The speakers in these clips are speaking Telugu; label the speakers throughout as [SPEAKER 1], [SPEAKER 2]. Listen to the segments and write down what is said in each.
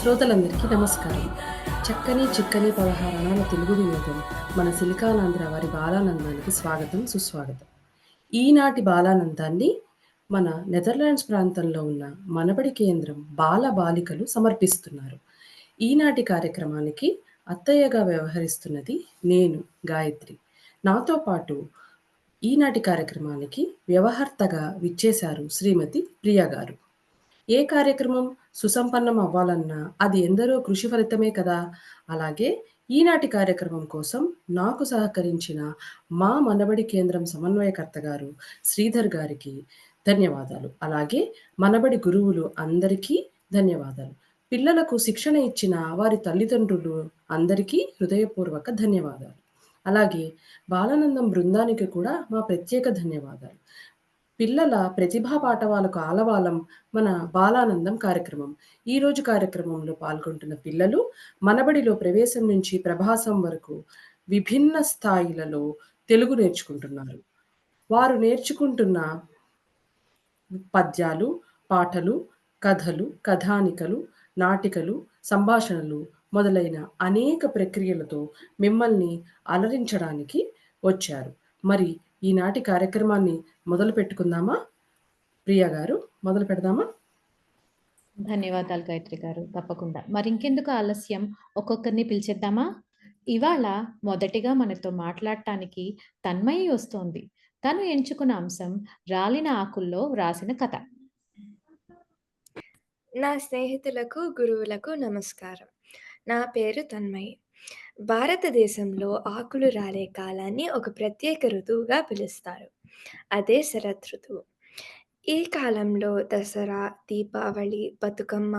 [SPEAKER 1] శ్రోతలందరికీ నమస్కారం. చక్కని చిక్కని పదహారణాల తెలుగు వినోదం మన సిలికానాంధ్ర వారి బాలానందానికి స్వాగతం, సుస్వాగతం. ఈనాటి బాలానందాన్ని మన నెదర్లాండ్స్ ప్రాంతంలో ఉన్న మనబడి కేంద్రం బాల బాలికలు సమర్పిస్తున్నారు. ఈనాటి కార్యక్రమానికి అత్తయ్యగా వ్యవహరిస్తున్నది నేను, గాయత్రి. నాతో పాటు ఈనాటి కార్యక్రమానికి వ్యవహర్తగా విచ్చేశారు శ్రీమతి ప్రియ గారు. ఏ కార్యక్రమం సుసంపన్నం అవ్వాలన్నా అది ఎందరో కృషి ఫలితమే కదా! అలాగే ఈనాటి కార్యక్రమం కోసం నాకు సహకరించిన మా మనబడి కేంద్రం సమన్వయకర్త గారు శ్రీధర్ గారికి ధన్యవాదాలు. అలాగే మనబడి గురువులు అందరికీ ధన్యవాదాలు. పిల్లలకు శిక్షణ ఇచ్చిన వారి తల్లిదండ్రులు అందరికీ హృదయపూర్వక ధన్యవాదాలు. అలాగే బాలానందం బృందానికి కూడా మా ప్రత్యేక ధన్యవాదాలు. పిల్లల ప్రతిభా పాటవాలకు ఆలవాలం మన బాలానందం కార్యక్రమం. ఈరోజు కార్యక్రమంలో పాల్గొంటున్న పిల్లలు మనబడిలో ప్రవేశం నుంచి ప్రభాసం వరకు విభిన్న స్థాయిలలో తెలుగు నేర్చుకుంటున్నారు. వారు నేర్చుకుంటున్న పద్యాలు, పాటలు, కథలు, కథానికలు, నాటికలు, సంభాషణలు మొదలైన అనేక ప్రక్రియలతో మిమ్మల్ని అలరించడానికి వచ్చారు. మరి ఈనాటి కార్యక్రమాన్ని మొదలుపెట్టుకుందామా? ప్రియ గారు మొదలు పెడదామా?
[SPEAKER 2] ధన్యవాదాలు గాయత్రి గారు. తప్పకుండా. మరింకెందుకు ఆలస్యం, ఒక్కొక్కరిని పిలిచేద్దామా? ఇవాళ మొదటిగా మనతో మాట్లాడటానికి తన్మయి వస్తోంది. తను ఎంచుకున్న అంశం రాలిన ఆకుల్లో వ్రాసిన కథ.
[SPEAKER 3] నా స్నేహితులకు, గురువులకు నమస్కారం. నా పేరు తన్మయి. భారతదేశంలో ఆకులు రాలే కాలాన్ని ఒక ప్రత్యేక ఋతువుగా పిలుస్తారు. అదే శరదృతువు. ఈ కాలంలో దసరా, దీపావళి, బతుకమ్మ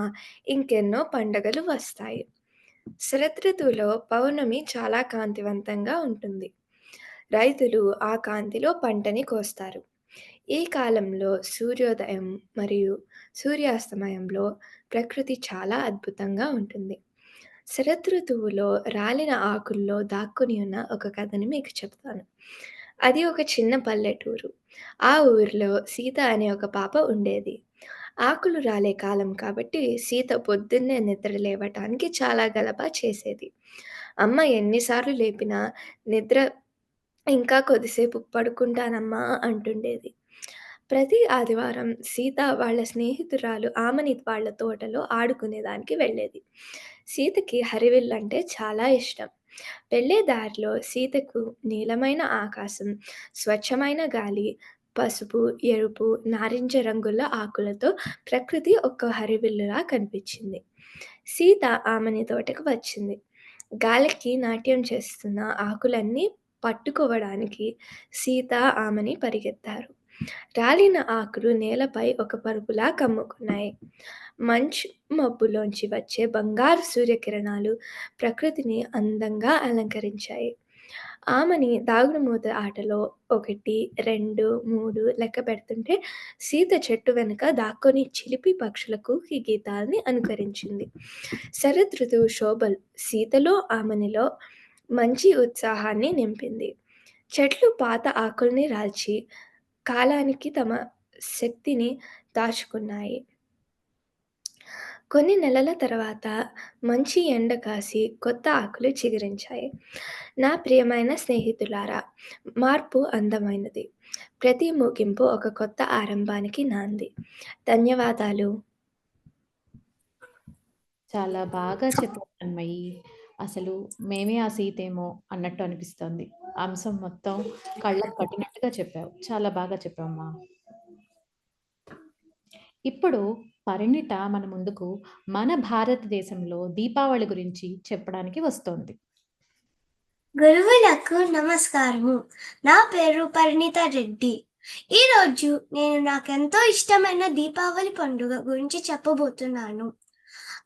[SPEAKER 3] ఇంకెన్నో పండగలు వస్తాయి. శరదృతువులో పౌర్ణమి చాలా కాంతివంతంగా ఉంటుంది. రైతులు ఆ కాంతిలో పంటని కోస్తారు. ఈ కాలంలో సూర్యోదయం మరియు సూర్యాస్తమయంలో ప్రకృతి చాలా అద్భుతంగా ఉంటుంది. శరదృతువులో రాలిన ఆకుల్లో దాక్కుని ఉన్న ఒక కథని మీకు చెప్తాను. అది ఒక చిన్న పల్లెటూరు. ఆ ఊరిలో సీత అనే ఒక పాప ఉండేది. ఆకులు రాలే కాలం కాబట్టి సీత పొద్దున్నే నిద్ర లేవటానికి చాలా గలబా చేసేది. అమ్మ ఎన్నిసార్లు లేపినా నిద్ర ఇంకా కొద్దిసేపు పడుకుంటానమ్మా అంటుండేది. ప్రతి ఆదివారం సీత వాళ్ళ స్నేహితురాలు ఆమని వాళ్ళ తోటలో ఆడుకునేదానికి వెళ్ళేది. సీతకి హరివిల్లంటే చాలా ఇష్టం. వెళ్ళే దారిలో సీతకు నీలమైన ఆకాశం, స్వచ్ఛమైన గాలి, పసుపు, ఎరుపు, నారింజ రంగుల ఆకులతో ప్రకృతి ఒక హరివిల్లులా కనిపించింది. సీత ఆమని తోటకు వచ్చింది. గాలికి నాట్యం చేస్తున్న ఆకులన్నీ పట్టుకోవడానికి సీత, ఆమని పరిగెత్తారు. రాలిన ఆకులు నేలపై ఒక పరుపులా కమ్ముకున్నాయి. మంచు మబ్బులోంచి వచ్చే బంగారు సూర్యకిరణాలు ప్రకృతిని అందంగా అలంకరించాయి. ఆమని దాగుడుమూత ఆటలో 1, 2, 3 లెక్క పెడుతుంటే సీత చెట్టు వెనుక దాక్కొని చిలిపి పక్షులకు ఈ గీతాల్ని అనుకరించింది. శరదృతువు శోభలు సీతలో, ఆమనిలో మంచి ఉత్సాహాన్ని నింపింది. చెట్లు పాత ఆకుల్ని రాల్చి కాలానికి తమ శక్తిని దాచుకున్నాయి. కొన్ని నెలల తర్వాత మంచి ఎండ కాసి కొత్త ఆకులు చిగురించాయి. నా ప్రియమైన స్నేహితులారా, మార్పు అందమైనది. ప్రతి ముగింపు ఒక కొత్త ఆరంభానికి నాంది. ధన్యవాదాలు.
[SPEAKER 2] చాలా బాగా చెప్పావు తన్మయి. అసలు మేమే ఆ సీతేమో అన్నట్టు అనిపిస్తోంది. అంశం మొత్తం కళ్ళకు కట్టినట్టుగా చెప్పావు. చాలా బాగా చెప్పావమ్మా. ఇప్పుడు పరిణిత మన ముందుకు మన భారతదేశంలో దీపావళి గురించి చెప్పడానికి వస్తోంది.
[SPEAKER 4] గురువులకు నమస్కారము. నా పేరు పరిణిత రెడ్డి. ఈరోజు నేను నాకెంతో ఇష్టమైన దీపావళి పండుగ గురించి చెప్పబోతున్నాను.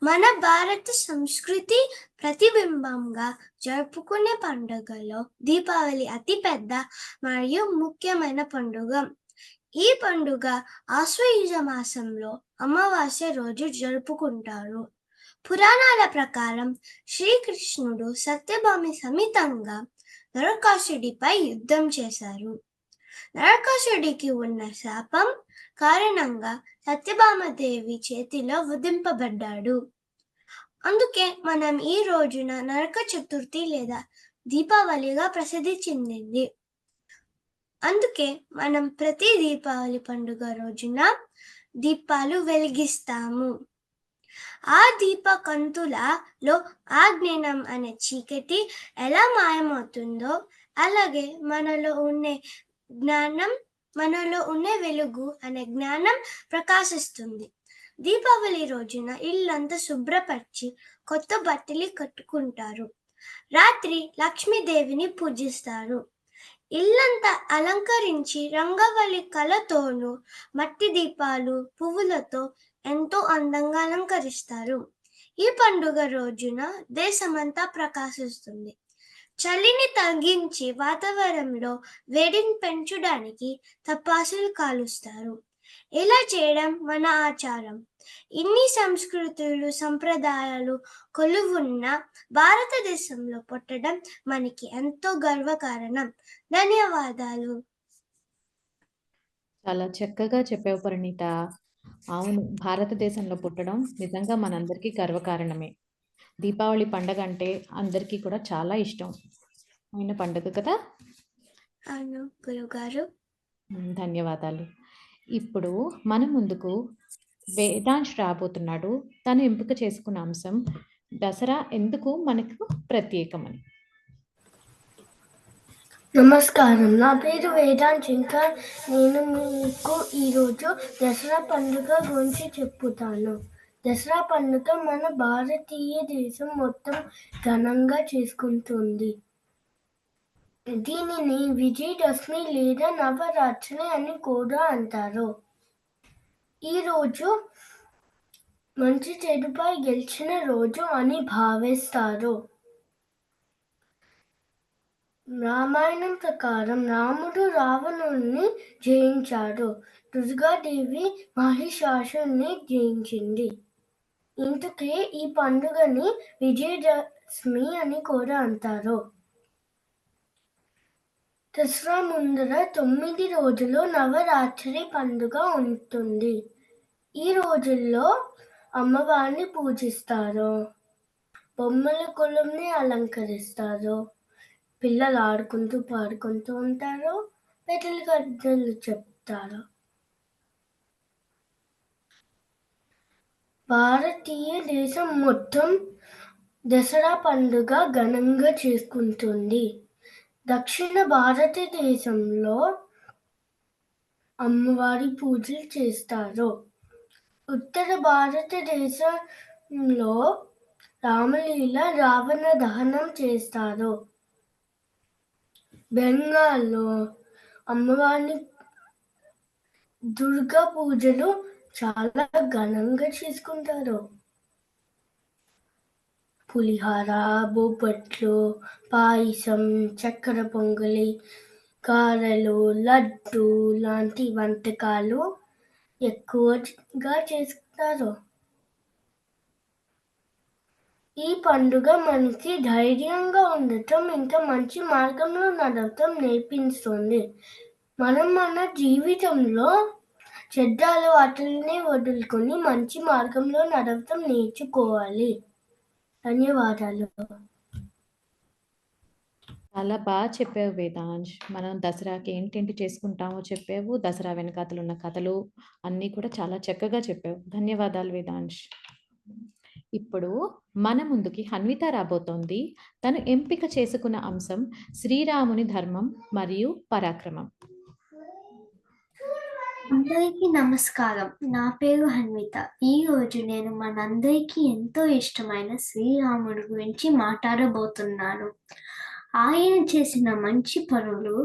[SPEAKER 4] మన భారత సంస్కృతి ప్రతిబింబంగా జరుపుకునే పండుగలో దీపావళి అతిపెద్ద మరియు ముఖ్యమైన పండుగ. ఈ పండుగ ఆశ్వయుజ మాసంలో అమావాస్య రోజు జరుపుకుంటారు. పురాణాల ప్రకారం శ్రీకృష్ణుడు సత్యభామి సమేతంగా నరకాసుడిపై యుద్ధం చేశారు. నరకాసుడికి ఉన్న శాపం కారణంగా సత్యభామదేవి చేతిలో వధింపబడ్డాడు. అందుకే మనం ఈ రోజున నరక చతుర్థి లేదా దీపావళిగా ప్రసిద్ధి చెందింది. అందుకే మనం ప్రతి దీపావళి పండుగ రోజున దీపాలు వెలిగిస్తాము. ఆ దీప కంతులలో అజ్ఞానం అనే చీకటి ఎలా మాయమవుతుందో, అలాగే మనలో ఉండే వెలుగు అనే జ్ఞానం ప్రకాశిస్తుంది. దీపావళి రోజున ఇల్లంతా శుభ్రపరిచి కొత్త బట్టలు కట్టుకుంటారు. రాత్రి లక్ష్మీదేవిని పూజిస్తారు. ఇల్లంతా అలంకరించి రంగవల్లి కలతోనూ మట్టి దీపాలు, పువ్వులతో ఎంతో అందంగా అలంకరిస్తారు. ఈ పండుగ రోజున దేశమంతా ప్రకాశిస్తుంది. చలిని తగ్గించి వాతావరణంలో వేడిని పెంచడానికి టపాసులు కాలుస్తారు. ఇలా చేయడం మన ఆచారం. ఇన్ని సంస్కృతులు, సంప్రదాయాలు కొలువున్న భారతదేశంలో పుట్టడం మనకి ఎంతో గర్వకారణం. ధన్యవాదాలు.
[SPEAKER 2] చాలా చక్కగా చెప్పావు పరిణీత. అవును, భారతదేశంలో పుట్టడం నిజంగా మనందరికీ గర్వకారణమే. దీపావళి పండగ అంటే అందరికీ కూడా చాలా ఇష్టం అయిన పండుగ కదా.
[SPEAKER 4] అవును గురుగారు.
[SPEAKER 2] ధన్యవాదాలు. ఇప్పుడు మన ముందుకు వేదాంశ్ రాబోతున్నాడు. తను ఎంపిక చేసుకున్న అంశం దసరా ఎందుకు మనకు ప్రత్యేకమని.
[SPEAKER 5] నమస్కారం, నా పేరు వేదాంత్ శంకర్. నేను మీకు ఈరోజు దసరా పండుగ గురించి చెప్పుతాను. దసరా పండుగ మన భారతీయ దేశం మొత్తం ఘనంగా చేసుకుంటుంది. దీనిని విజయదశమి లేదా నవరాత్రి అని కూడా అంటారు. ఈరోజు మంచి చెడుపై గెలిచిన రోజు అని భావిస్తారు. రామాయణం ప్రకారం రాముడు రావణుడిని జయించాడు. దుర్గాదేవి మహిషాసురుని జయించింది. ఇందుకే ఈ పండుగని విజయదశమి అని కూడా అంటారు. దసరా ముందర 9 రోజులు నవరాత్రి పండుగ ఉంటుంది. ఈ రోజుల్లో అమ్మవారిని పూజిస్తారు. బొమ్మల కొలువుని అలంకరిస్తారు. పిల్లలు ఆడుకుంటూ పాడుకుంటూ ఉంటారు. పెద్దలు కథలు చెప్తారు. భారతీయ దేశం మొత్తం దసరా పండుగ ఘనంగా చేసుకుంటుంది. దక్షిణ భారతదేశంలో అమ్మవారి పూజలు చేస్తారు. ఉత్తర భారతదేశంలో రామలీల, రావణ దహనం చేస్తారు. బెంగాల్లో అమ్మవారిని దుర్గా పూజలు చాలా ఘనంగా చేసుకుంటారు. పులిహార, బొబ్బట్లు, పాయసం, చక్కెర పొంగలి, గారెలు, లడ్డు లాంటి వంటకాలు ఎక్కువగా చేస్తారు. ఈ పండుగ మనకి ధైర్యంగా ఉండటం, ఇంకా మంచి మార్గంలో నడవటం నేర్పిస్తుంది. మనం మన జీవితంలో చెడ్డ అలవాట్లని వదులుకొని మంచి మార్గంలో నడవటం నేర్చుకోవాలి. ధన్యవాదాలు.
[SPEAKER 2] చాలా బాగా చెప్పావు వేదాంశ్. మనం దసరాకి ఏంటేంటి చేసుకుంటామో చెప్పావు. దసరా వెనకాతలు ఉన్న కథలు అన్నీ కూడా చాలా చక్కగా చెప్పావు. ధన్యవాదాలు వేదాంశ్. ఇప్పుడు మన ముందుకి హన్విత రాబోతోంది. తను ఎంపిక చేసుకున్న అంశం శ్రీరాముని ధర్మం మరియు పరాక్రమం.
[SPEAKER 6] అందరికీ నమస్కారం. నా పేరు హన్విత. ఈరోజు నేను మనందరికీ ఎంతో ఇష్టమైన శ్రీరాముడి గురించి మాట్లాడబోతున్నాను. ఆయన చేసిన మంచి పనులు,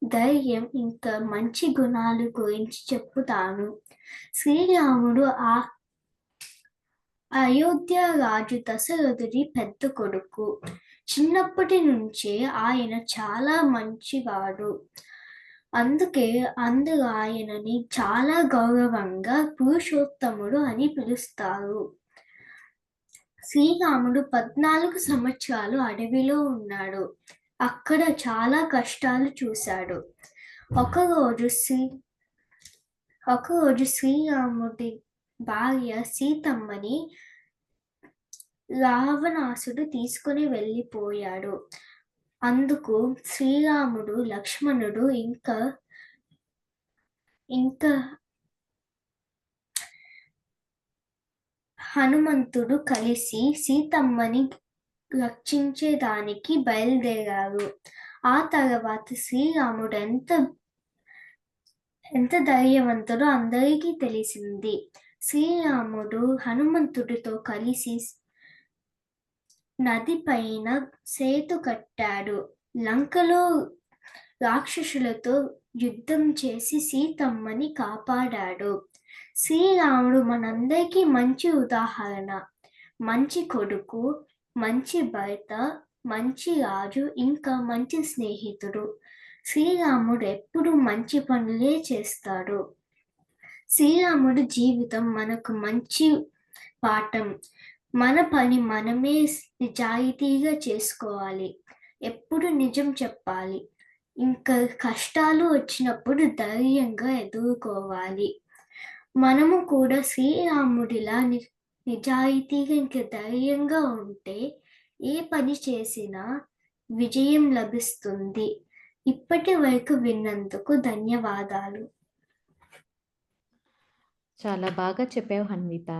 [SPEAKER 6] ధైర్యం, ఇంకా మంచి గుణాల గురించి చెప్పుతాను. శ్రీరాముడు అయోధ్య రాజు దశరథుడి పెద్ద కొడుకు. చిన్నప్పటి నుంచే ఆయన చాలా మంచివాడు. అందుకే అందరూ ఆయనని చాలా గౌరవంగా పురుషోత్తముడు అని పిలుస్తారు. శ్రీరాముడు 14 సంవత్సరాలు అడవిలో ఉన్నాడు. అక్కడ చాలా కష్టాలు చూశాడు. ఒకరోజు శ్రీరాముడి భార్య సీతమ్మని రావణాసుడు తీసుకుని వెళ్ళిపోయాడు. అందుకు శ్రీరాముడు, లక్ష్మణుడు ఇంకా హనుమంతుడు కలిసి సీతమ్మని రక్షించేదానికి బయలుదేరారు. ఆ తర్వాత శ్రీరాముడు ఎంత ధైర్యవంతుడో అందరికీ తెలిసింది. శ్రీరాముడు హనుమంతుడితో కలిసి నది పైన సేతు కట్టాడు. లంకలో రాక్షసులతో యుద్ధం చేసి సీతమ్మని కాపాడాడు. శ్రీరాముడు మనందరికీ మంచి ఉదాహరణ. మంచి కొడుకు, మంచి భర్త, మంచి రాజు, ఇంకా మంచి స్నేహితుడు. శ్రీరాముడు ఎప్పుడూ మంచి పనులే చేస్తాడు. శ్రీరాముడి జీవితం మనకు మంచి పాఠం. మన పని మనమే నిజాయితీగా చేసుకోవాలి. ఎప్పుడు నిజం చెప్పాలి. ఇంకా కష్టాలు వచ్చినప్పుడు ధైర్యంగా ఎదుర్కోవాలి. మనము కూడా శ్రీరాముడిలా నిజాయితీగా ఇంకా ధైర్యంగా ఉంటే ఏ పని చేసినా విజయం లభిస్తుంది. ఇప్పటి వరకు విన్నందుకు ధన్యవాదాలు.
[SPEAKER 2] చాలా బాగా చెప్పావు హన్విత.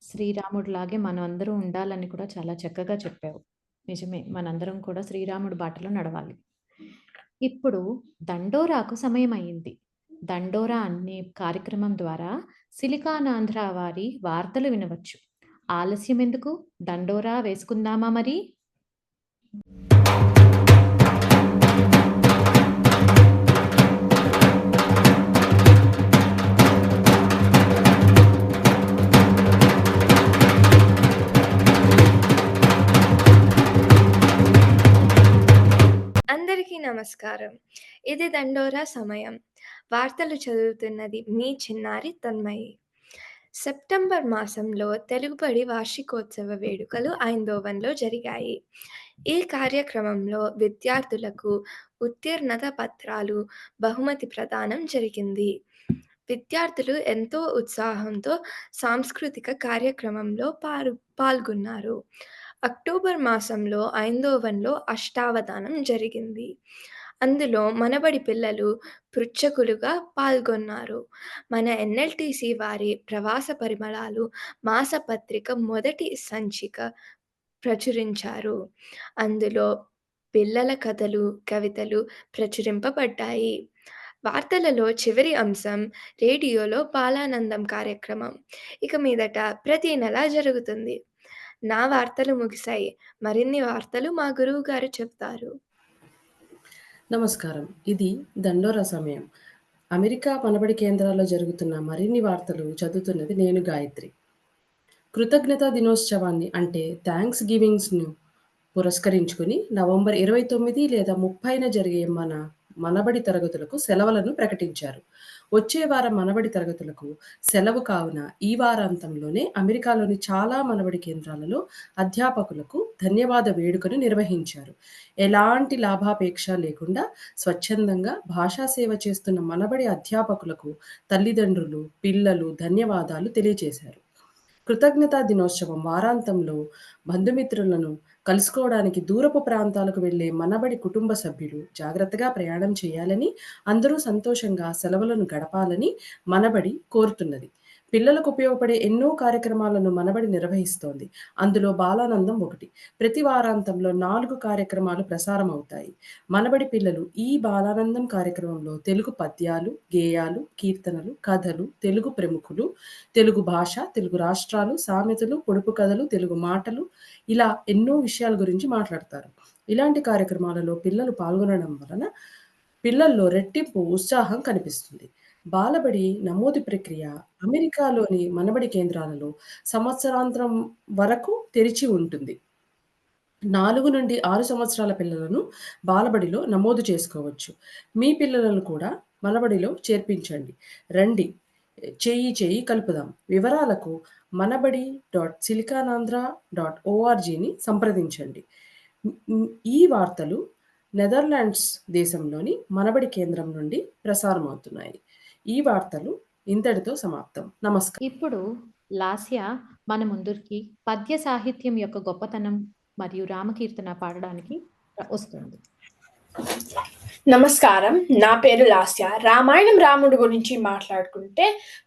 [SPEAKER 2] శ్రీరాముడిలాగే మనం అందరం ఉండాలని కూడా చాలా చక్కగా చెప్పావు. నిజమే, మనందరం కూడా శ్రీరాముడి బాటలో నడవాలి. ఇప్పుడు దండోరాకు సమయం అయింది. దండోరా అనే కార్యక్రమం ద్వారా సిలికానాంధ్ర వారి వార్తలు వినవచ్చు. ఆలస్యం ఎందుకు, దండోరా వేసుకుందామా మరి?
[SPEAKER 3] అందరికీ నమస్కారం. ఇది దండోరా సమయం. వార్తలు చదువుతున్నది మీ చిన్నారి తన్మయి. సెప్టెంబర్ మాసంలో తెలుగుబడి వార్షికోత్సవ వేడుకలు ఐందోవన్లో జరిగాయి. ఈ కార్యక్రమంలో విద్యార్థులకు ఉత్తీర్ణత పత్రాలు, బహుమతి ప్రదానం జరిగింది. విద్యార్థులు ఎంతో ఉత్సాహంతో సాంస్కృతిక కార్యక్రమంలో పాల్గొన్నారు. అక్టోబర్ మాసంలో ఐందోవన్లో అష్టావధానం జరిగింది. అందులో మనబడి పిల్లలు పృచ్ఛకులుగా పాల్గొన్నారు. మన ఎన్ఎల్టీసీ వారి ప్రవాస పరిమళాలు మాసపత్రిక మొదటి సంచిక ప్రచురించారు. అందులో పిల్లల కథలు, కవితలు ప్రచురింపబడ్డాయి. వార్తలలో చివరి అంశం రేడియోలో బాలానందం కార్యక్రమం. ఇక మీదట ప్రతి నెల జరుగుతుంది. నా వార్తలు ముగిశాయి. మరిన్ని వార్తలు మా గురువు గారు చెప్తారు.
[SPEAKER 1] నమస్కారం. ఇది దండోరా సమయం. అమెరికా మనబడి కేంద్రాల్లో జరుగుతున్న మరిన్ని వార్తలు చదువుతున్నది నేను గాయత్రి. కృతజ్ఞతా దినోత్సవాన్ని అంటే థ్యాంక్స్ గివింగ్స్‌ను పురస్కరించుకుని నవంబర్ 29 లేదా 30న జరిగే మనబడి తరగతులకు సెలవులను ప్రకటించారు. వచ్చే వారం మనబడి తరగతులకు సెలవు కావున ఈ వారాంతంలోనే అమెరికాలోని చాలా మనబడి కేంద్రాలలో అధ్యాపకులకు ధన్యవాద వేడుకను నిర్వహించారు. ఎలాంటి లాభాపేక్ష లేకుండా స్వచ్ఛందంగా భాషా సేవ చేస్తున్న మనబడి అధ్యాపకులకు తల్లిదండ్రులు, పిల్లలు ధన్యవాదాలు తెలియజేశారు. కృతజ్ఞతా దినోత్సవం వారాంతంలో బంధుమిత్రులను కలుసుకోవడానికి దూరపు ప్రాంతాలకు వెళ్లే మనబడి కుటుంబ సభ్యులు జాగ్రత్తగా ప్రయాణం చేయాలని, అందరూ సంతోషంగా సెలవులను గడపాలని మనబడి కోరుతున్నది. పిల్లలకు ఉపయోగపడే ఎన్నో కార్యక్రమాలను మనబడి నిర్వహిస్తోంది. అందులో బాలానందం ఒకటి. ప్రతి వారాంతంలో 4 కార్యక్రమాలు ప్రసారం అవుతాయి. మనబడి పిల్లలు ఈ బాలానందం కార్యక్రమంలో తెలుగు పద్యాలు, గేయాలు, కీర్తనలు, కథలు, తెలుగు ప్రముఖులు, తెలుగు భాష, తెలుగు రాష్ట్రాలు, సామెతలు, పొడుపు కథలు, తెలుగు మాటలు ఇలా ఎన్నో విషయాల గురించి మాట్లాడతారు. ఇలాంటి కార్యక్రమాలలో పిల్లలు పాల్గొనడం వలన పిల్లల్లో రెట్టింపు ఉత్సాహం కనిపిస్తుంది. బాలబడి నమోదు ప్రక్రియ అమెరికాలోని మనబడి కేంద్రాలలో సంవత్సరాంతరం వరకు తెరిచి ఉంటుంది. 4 నుండి 6 సంవత్సరాల పిల్లలను బాలబడిలో నమోదు చేసుకోవచ్చు. మీ పిల్లలను కూడా మనబడిలో చేర్పించండి. రండి, చేయి కలుపుదాం. వివరాలకు manabadi.silicanandra.orgని సంప్రదించండి. ఈ వార్తలు నెదర్లాండ్స్ దేశంలోని మనబడి కేంద్రం నుండి ప్రసారమవుతున్నాయి. ఈ వార్తలు ఇంతటితో సమాప్తం. నమస్కారం.
[SPEAKER 2] ఇప్పుడు లాస్య మన ముందుకి పద్య సాహిత్యం యొక్క గొప్పతనం మరియు రామకీర్తన పాడడానికి వస్తుంది.
[SPEAKER 7] నమస్కారం, నా పేరు లాస్య. రామాయణం రాముడు గురించి మాట్లాడుకుంటే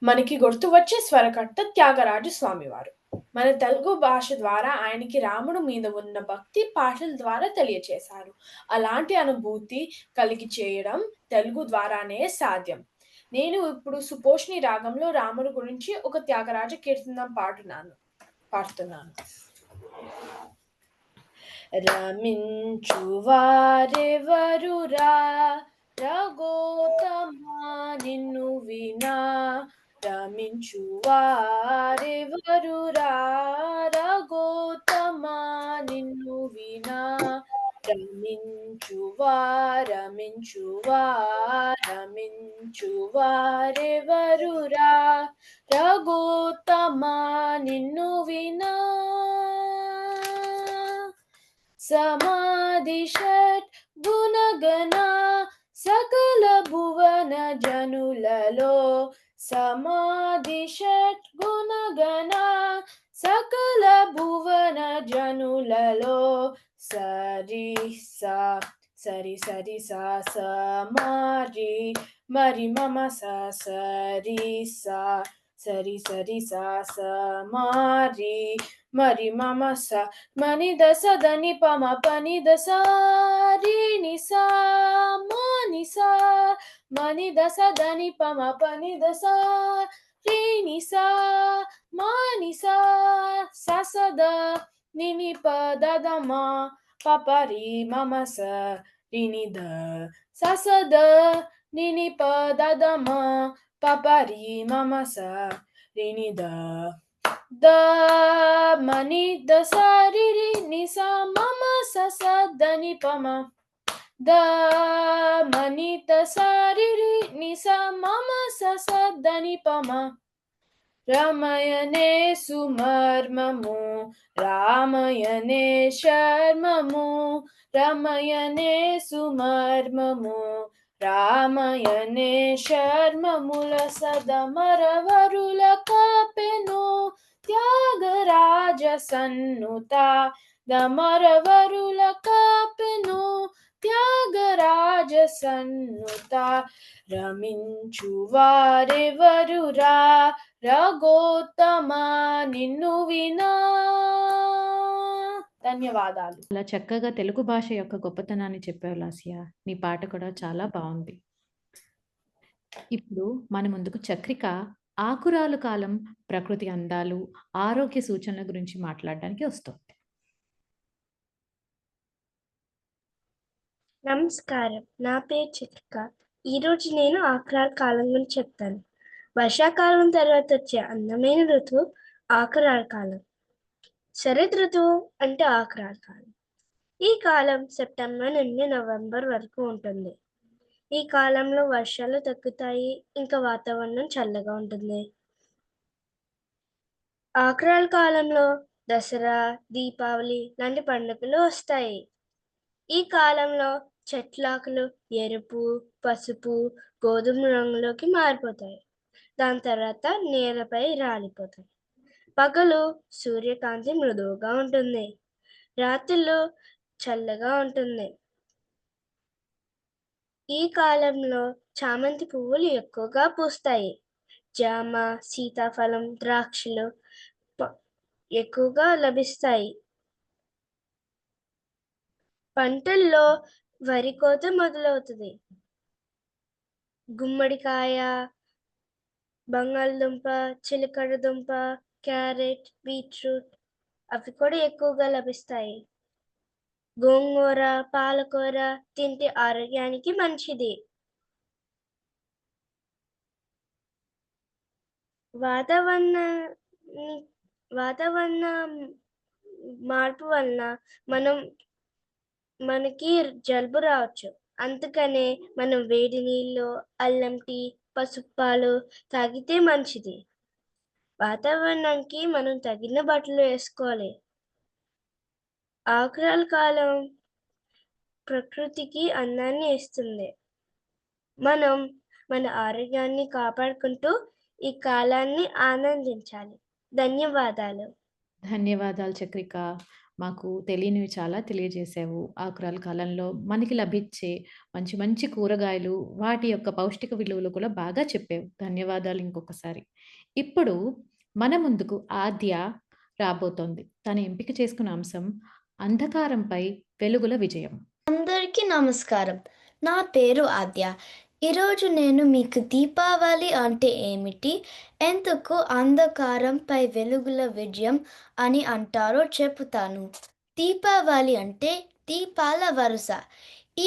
[SPEAKER 7] మనకి గుర్తు వచ్చే స్వరకర్త త్యాగరాజ స్వామివారు. మన తెలుగు భాష ద్వారా ఆయనకి రాముడు మీద ఉన్న భక్తి పాటల ద్వారా తెలియచేశారు. అలాంటి అనుభూతి కలిగి చేయడం తెలుగు ద్వారానే సాధ్యం. నేను ఇప్పుడు సుపోషిణి రాగంలో రాముడు గురించి ఒక త్యాగరాజ కీర్తనం పాడుతున్నాను. రమించువారెవరురా రఘోత్తమా నిన్ను వినా, రమించువారెవరురా రఘోత్తమా నిన్ను వినా, రమించువారెవరురా రఘోత్తమా నిన్ను వినా. సమాధి షట్ గుణగణ సకల భువన జనులలో, సమాధి షట్ గుణగణ సకల భువన జనులలో, సరి సరి సరి సా సమారి మరి మమ సరి సరి సరి సా సమారి మరి మమ స మని దశ దని పమ పని దశ రి నిసా మానిసా, మని దశ దని పమ పని దశ రి నిసా మానిసా, ససద నిని పదమ పపరి మమ స రిని ద, ససద నిని పదమ పపరి మమ స రిని ద, ద మని ద సరి రి నిసా మమ స స దని పమ, ద మని ద సరి రి నిసా మమ స స దని పమ. రమయనే సుమర్మము రామయనే శర్మము, రమయనే సుమర్మము రామయనే శర్మముల సదమరవరుల కాపెను త్యాగరాజ సన్నుత, దమరవరుల కాపెను త్యాగరాజ సన్నుత, రమించువారెవరురా రఘోత్తమా నిన్ను వినా. ధన్యవాదాలు.
[SPEAKER 2] అలా చక్కగా తెలుగు భాష యొక్క గొప్పతనాన్ని చెప్పావు లాస్య. నీ పాట కూడా చాలా బాగుంది. ఇప్పుడు మన ముందుకు చక్రిక ఆకురాలు కాలం ప్రకృతి అందాలు ఆరోగ్య సూచనల గురించి మాట్లాడడానికి వస్తుంది.
[SPEAKER 4] నమస్కారం, నా పేరు చిత్రిక. ఈరోజు నేను ఆకురాల కాలం గురించి చెప్తాను. వర్షాకాలం తర్వాత వచ్చే అందమైన ఋతువు ఆకురాల కాలం. శరద్ ఋతువు అంటే ఆకురాల కాలం. ఈ కాలం సెప్టెంబర్ నుండి నవంబర్ వరకు ఉంటుంది. ఈ కాలంలో వర్షాలు తగ్గుతాయి, ఇంకా వాతావరణం చల్లగా ఉంటుంది. ఆకురాల కాలంలో దసరా, దీపావళి లాంటి పండుగలు వస్తాయి. ఈ కాలంలో చెట్లాకులు ఎరుపు, పసుపు, గోధుమ రంగులోకి మారిపోతాయి. దాని తర్వాత నేలపై రాలిపోతాయి. పగలు సూర్యకాంతి మృదువుగా ఉంటుంది, రాత్రులు చల్లగా ఉంటుంది. ఈ కాలంలో చామంతి పువ్వులు ఎక్కువగా పూస్తాయి. జామ, సీతాఫలం, ద్రాక్షలు ఎక్కువగా లభిస్తాయి. పంటల్లో వరి కోత మొదలవుతుంది. గుమ్మడికాయ, బంగాళదుంప, చిలకడ దుంప, క్యారెట్, బీట్రూట్ అవి కూడా ఎక్కువగా లభిస్తాయి. గోంగూర, పాలకూర తింటే ఆరోగ్యానికి మంచిది. వాతావరణ మార్పు వలన మనకి జలుబు రావచ్చు. అందుకనే మనం వేడి నీళ్ళు, అల్లం టీ, పసుపు పాలు తాగితే మంచిది. వాతావరణానికి మనం తగిన బట్టలు వేసుకోవాలి. ఆకురాల కాలం ప్రకృతికి అందాన్ని ఇస్తుంది. మనం మన ఆరోగ్యాన్ని కాపాడుకుంటూ ఈ కాలాన్ని ఆనందించాలి. ధన్యవాదాలు.
[SPEAKER 2] ధన్యవాదాలు చక్రిక. మాకు తెలియనివి చాలా తెలియజేశావు. ఆకురాల కాలంలో మనకి లభించే మంచి మంచి కూరగాయలు, వాటి యొక్క పౌష్టిక విలువలు కూడా బాగా చెప్పావు. ధన్యవాదాలు ఇంకొకసారి. ఇప్పుడు మన ముందుకు ఆద్య రాబోతోంది. తను ఎంపిక చేసుకున్న అంశం అంధకారంపై వెలుగుల విజయం.
[SPEAKER 5] అందరికీ నమస్కారం. నా పేరు ఆద్య. ఈరోజు నేను మీకు దీపావళి అంటే ఏమిటి, ఎందుకు అంధకారంపై వెలుగుల విజయం అని అంటారో చెబుతాను. దీపావళి అంటే దీపాల వరుస.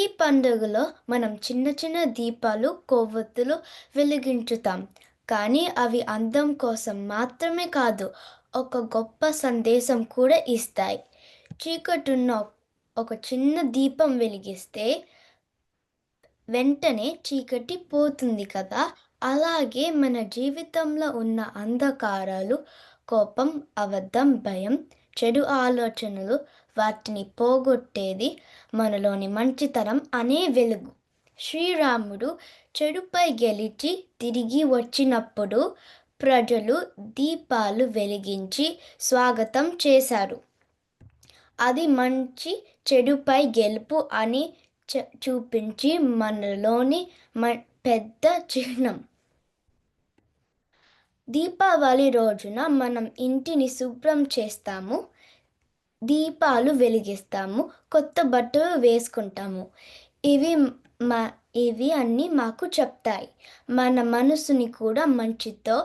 [SPEAKER 5] ఈ పండుగలో మనం చిన్న చిన్న దీపాలు, కొవ్వొత్తులు వెలిగించుతాం. కానీ అవి అందం కోసం మాత్రమే కాదు, ఒక గొప్ప సందేశం కూడా ఇస్తాయి. చీకటున్న ఒక చిన్న దీపం వెలిగిస్తే వెంటనే చీకటి పోతుంది కదా. అలాగే మన జీవితంలో ఉన్న అంధకారాలు, కోపం, అబద్ధం, భయం, చెడు ఆలోచనలు, వాటిని పోగొట్టేది మనలోని మంచితనం అనే వెలుగు. శ్రీరాముడు చెడుపై గెలిచి తిరిగి వచ్చినప్పుడు ప్రజలు దీపాలు వెలిగించి స్వాగతం చేశారు. అది మంచి చెడుపై గెలుపు అని చూపించి మనలోని పెద్ద చిహ్నం. దీపావళి రోజున మనం ఇంటిని శుభ్రం చేస్తాము, దీపాలు వెలిగిస్తాము, కొత్త బట్టలు వేసుకుంటాము. ఇవి అన్నీ మాకు చెప్తాయి మన మనసుని కూడా మంచితో,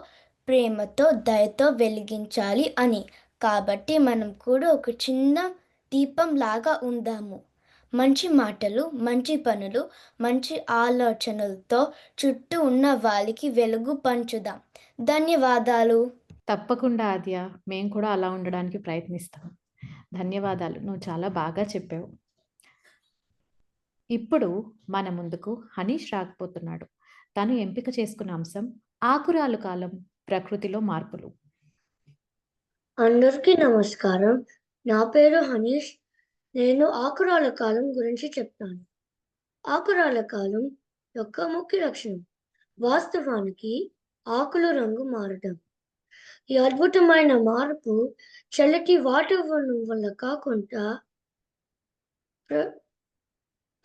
[SPEAKER 5] ప్రేమతో, దయతో వెలిగించాలి అని. కాబట్టి మనం కూడా ఒక చిన్న దీపం లాగా ఉందాము. మంచి మాటలు, మంచి పనులు, మంచి ఆలోచనలతో చుట్టూ ఉన్న వాళ్ళకి వెలుగు పంచుదాం. ధన్యవాదాలు.
[SPEAKER 2] తప్పకుండా ఆద్య. మేము కూడా అలా ఉండడానికి ప్రయత్నిస్తాం. ధన్యవాదాలు. నువ్వు చాలా బాగా చెప్పావు. ఇప్పుడు మన ముందుకు హనీష్ రాకపోతున్నాడు. తను ఎంపిక చేసుకున్న అంశం ఆకురాలు కాలం, ప్రకృతిలో మార్పులు.
[SPEAKER 8] అందరికీ నమస్కారం. నా పేరు హనీష్. నేను ఆకురాల కాలం గురించి చెప్తాను. ఆకురాల కాలం యొక్క ముఖ్య లక్షణం వాస్తవానికి ఆకుల రంగు మారడం. ఈ అద్భుతమైన మార్పు చల్లటి వాతావరణం వల్ల కాకుండా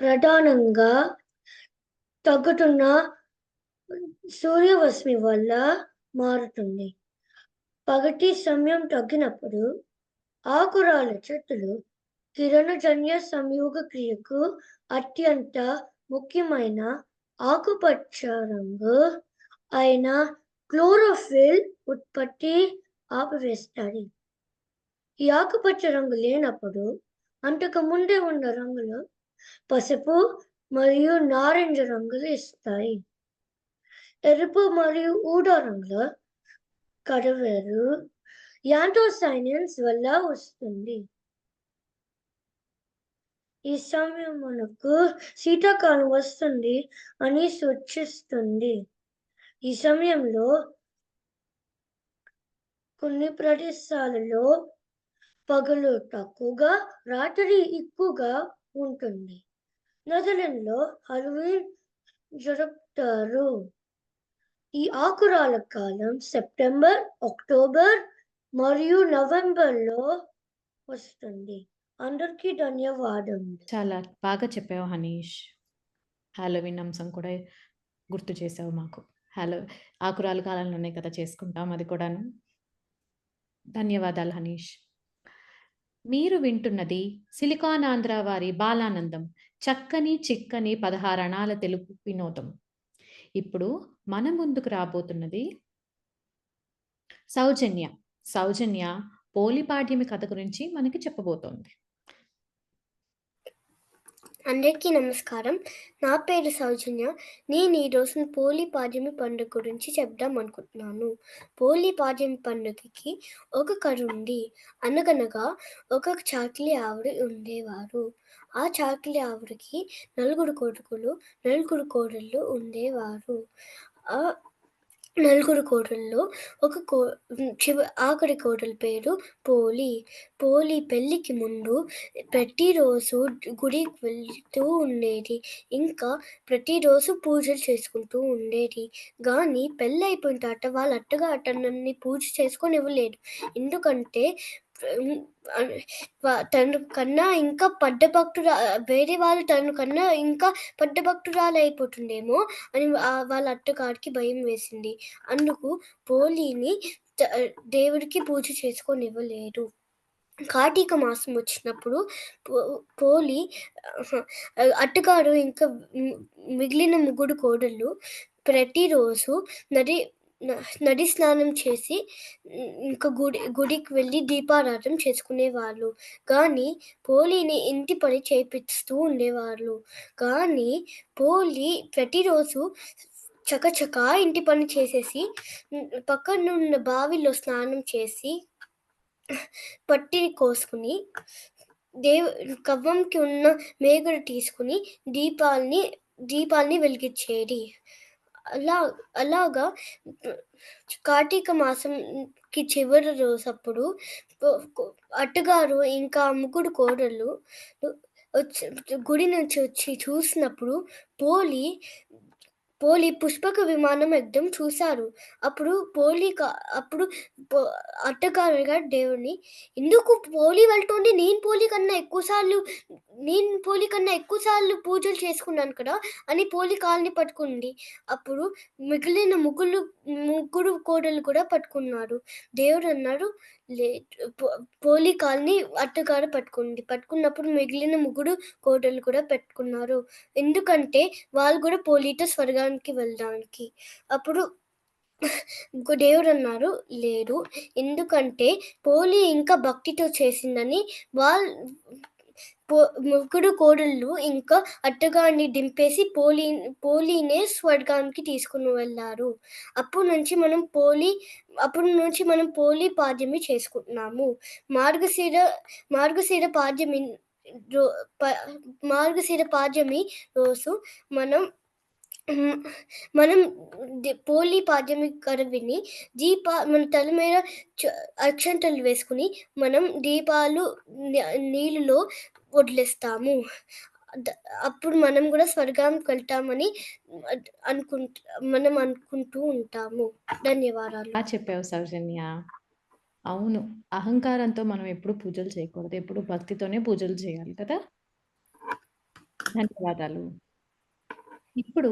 [SPEAKER 8] ప్రధానంగా తగ్గుతున్న సూర్యరశ్మి వల్ల మారుతుంది. పగటి సమయం తగ్గినప్పుడు ఆకురాల చెట్టులు కిరణజన్య సంయోగ క్రియకు అత్యంత ముఖ్యమైన ఆకుపచ్చ రంగు అయిన క్లోరోఫిల్ ఉత్పత్తి ఆపివేస్తాయి. ఈ ఆకుపచ్చ రంగు లేనప్పుడు అంతకు ముందే ఉన్న రంగులు పసుపు మరియు నారింజ రంగులు ఇస్తాయి. ఎరుపు మరియు ఊదా రంగుల కడవేరు యాంథోసైనిన్స్ వల్ల వస్తుంది. ఈ సమయం మనకు శీతాకాలం వస్తుంది అని సూచిస్తుంది. ఈ సమయంలో కొన్ని ప్రదేశాలలో పగలు తక్కువగా, రాత్రి ఎక్కువగా ఉంటుంది. నెదర్లాండ్లో హలోవీన్ జరుపుతారు. ఈ ఆకురాల కాలం సెప్టెంబర్, అక్టోబర్ మరియు నవంబర్లో వస్తుంది. అందరికీ ధన్యవాదములు.
[SPEAKER 2] చాలా బాగా చెప్పావు హనీష్. హాలోవీన్ అంశం కూడా గుర్తు చేసావు మాకు. ఆకురాల కాలంలోనే కదా చేసుకుంటాం అది కూడాను. ధన్యవాదాలు హనీష్. మీరు వింటున్నది సిలికాన్ ఆంధ్ర వారి బాలానందం, చక్కని చిక్కని 16 అణాల తెలుగు వినోదం. ఇప్పుడు మన ముందుకు రాబోతున్నది సౌజన్య పోలిపాడ్యమి కథ గురించి మనకి చెప్పబోతోంది.
[SPEAKER 5] అందరికీ నమస్కారం. నా పేరు సౌజన్య. నేను ఈరోజు పోలిపాడ్యమి పండుగ గురించి చెప్దాం అనుకుంటున్నాను. పోలిపాడ్యమి పండుగకి ఒక కథ ఉంది. అనగనగా ఒక చాకలి ఆవిడ ఉండేవారు. ఆ చాకలి ఆవిడకి 4 కొడుకులు, 4 కోడళ్ళు ఉండేవారు.
[SPEAKER 8] నలుగురు కోడల్లో ఆఖరి కోడలి పేరు పోలి. పోలి పెళ్ళికి ముందు ప్రతిరోజు గుడికి వెళ్తూ ఉండేది. ఇంకా ప్రతిరోజు పూజలు చేసుకుంటూ ఉండేది. గానీ పెళ్ళైపోయిన తర్వాత వాళ్ళ అత్తగారు తనని పూజ చేసుకోనివ్వలేదు. ఎందుకంటే తను కన్నా ఇంకా వేరే వాళ్ళు తన కన్నా ఇంకా భక్తురాలైపోతుందేమో అని వాళ్ళ అత్తగారికి భయం వేసింది. అందుకు పోలిని దేవుడికి పూజ చేసుకోనివ్వలేదు. కార్తీక మాసం వచ్చినప్పుడు పోలి అత్తగారు ఇంకా మిగిలిన ముగ్గురు కోడళ్ళు ప్రతిరోజు నది స్నానం చేసి ఇంకా గుడికి వెళ్ళి దీపారాధన చేసుకునేవాళ్ళు. కానీ పోలిని ఇంటి పని చేపిస్తూ ఉండేవాళ్ళు. కానీ పోలి ప్రతిరోజు చకచకా ఇంటి పని చేసేసి పక్కనున్న బావిలో స్నానం చేసి పట్టిని కోసుకుని కవ్వంకి ఉన్న మేగడ తీసుకుని దీపాల్ని వెలిగించేది. అలాగా కార్తీక మాసంకి చివరి రోజప్పుడు అత్తగారు ఇంకా ముగ్గురు కోడళ్ళు గుడి నుంచి వచ్చి చూసినప్పుడు పోలి పుష్పక విమానం ఎక్కడం చూశారు. అప్పుడు అత్తగారు గారు దేవుడిని, ఎందుకు పోలి వెళ్తుంది? నేను పోలి కన్నా ఎక్కువ సార్లు పూజలు చేసుకున్నాను కదా అని పోలి కాల్ని పట్టుకుంది. అప్పుడు మిగిలిన ముగ్గురు కోడలు కూడా పట్టుకున్నారు. దేవుడు అన్నాడు, పోలి కాల్ని అత్తగారు పట్టుకున్నప్పుడు మిగిలిన ముగ్గురు కోడలు కూడా పెట్టుకున్నారు. ఎందుకంటే వాళ్ళు కూడా పోలితో స్వర్గానికి వెళ్ళడానికి. అప్పుడు దేవుడు అన్నారు, లేదు, ఎందుకంటే పోలి ఇంకా భక్తితో చేసిందని ముగ్గురు కోడళ్ళు ఇంకా అత్తగారిని దింపేసి పోలినే స్వర్గానికి తీసుకుని వెళ్ళారు. అప్పటి నుంచి మనం పోలి పాడ్యమి చేసుకుంటున్నాము. మార్గశిర పాడ్యమి రోజు మనం పోలి పాడ్యమి కరవిని మన తల మీద అక్షంతలు వేసుకుని మనం దీపాలు నీళ్ళలో వదిలేస్తాము. అప్పుడు మనం కూడా స్వర్గానికి వెళ్తామని మనం అనుకుంటూ ఉంటాము. ధన్యవాదాలు.
[SPEAKER 2] చెప్పావు సౌజన్య. అవును, అహంకారంతో మనం ఎప్పుడు పూజలు చేయకూడదు, ఎప్పుడు భక్తితోనే పూజలు చేయాలి కదా. ధన్యవాదాలు. ఇప్పుడు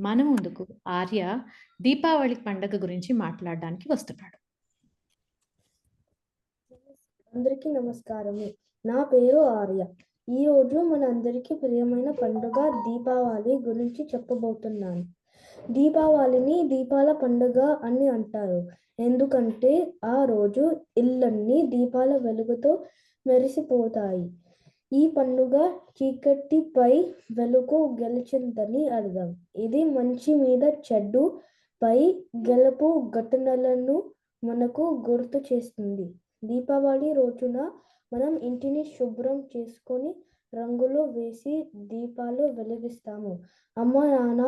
[SPEAKER 2] మన ముందుకు ఆర్య దీపావళి పండుగ గురించి మాట్లాడడానికి వస్తున్నాడు.
[SPEAKER 9] అందరికీ నమస్కారము. నా పేరు ఆర్య. ఈరోజు మన అందరికీ ప్రియమైన పండుగ దీపావళి గురించి చెప్పబోతున్నాను. దీపావళిని దీపాల పండుగ అని అంటారు. ఎందుకంటే ఆ రోజు ఇళ్ళన్నీ దీపాల వెలుగుతో మెరిసిపోతాయి. ఈ పండుగ చీకటిపై వెలుగు గెలిచిందని అర్థం. ఇది మంచి మీద చెడు పై గెలుపు ఘటనలను మనకు గుర్తు చేస్తుంది. దీపావళి రోజున మనం ఇంటిని శుభ్రం చేసుకొని రంగులు వేసి దీపాలు వెలిగిస్తాము. అమ్మ నాన్న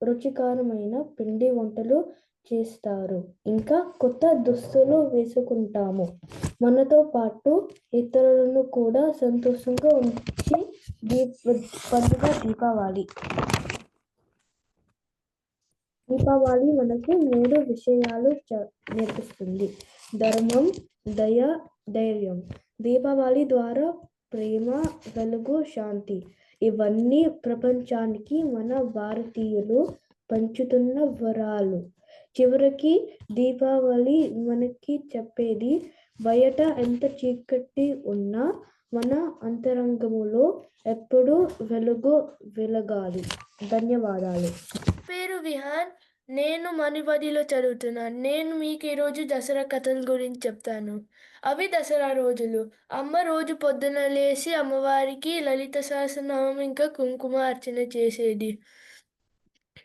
[SPEAKER 9] రుచికరమైన పిండి వంటలు చేస్తారు. ఇంకా కొత్త దుస్తులు వేసుకుంటాము. మనతో పాటు ఇతరులను కూడా సంతోషంగా ఉంచి పండుగ దీపావళి. దీపావళి మనకు 3 విషయాలు నేర్పిస్తుంది: ధర్మం, దయ, ధైర్యం. దీపావళి ద్వారా ప్రేమ, వెలుగు, శాంతి ఇవన్నీ ప్రపంచానికి మన భారతీయులు పంచుతున్న వరాలు. చివరికి దీపావళి మనకి చెప్పేది, బయట ఎంత చీకటి ఉన్నా మన అంతరంగములో ఎప్పుడూ వెలుగు వెలగాలి. ధన్యవాదాలు.
[SPEAKER 10] పేరు విహాన్. నేను మణిపదిలో చదువుతున్నాను. నేను మీకు ఈరోజు దసరా కథల గురించి చెప్తాను. అవి దసరా రోజులు. అమ్మ రోజు పొద్దున లేచి అమ్మవారికి లలిత సహస్రనామం ఇంకా కుంకుమ అర్చన చేసేది.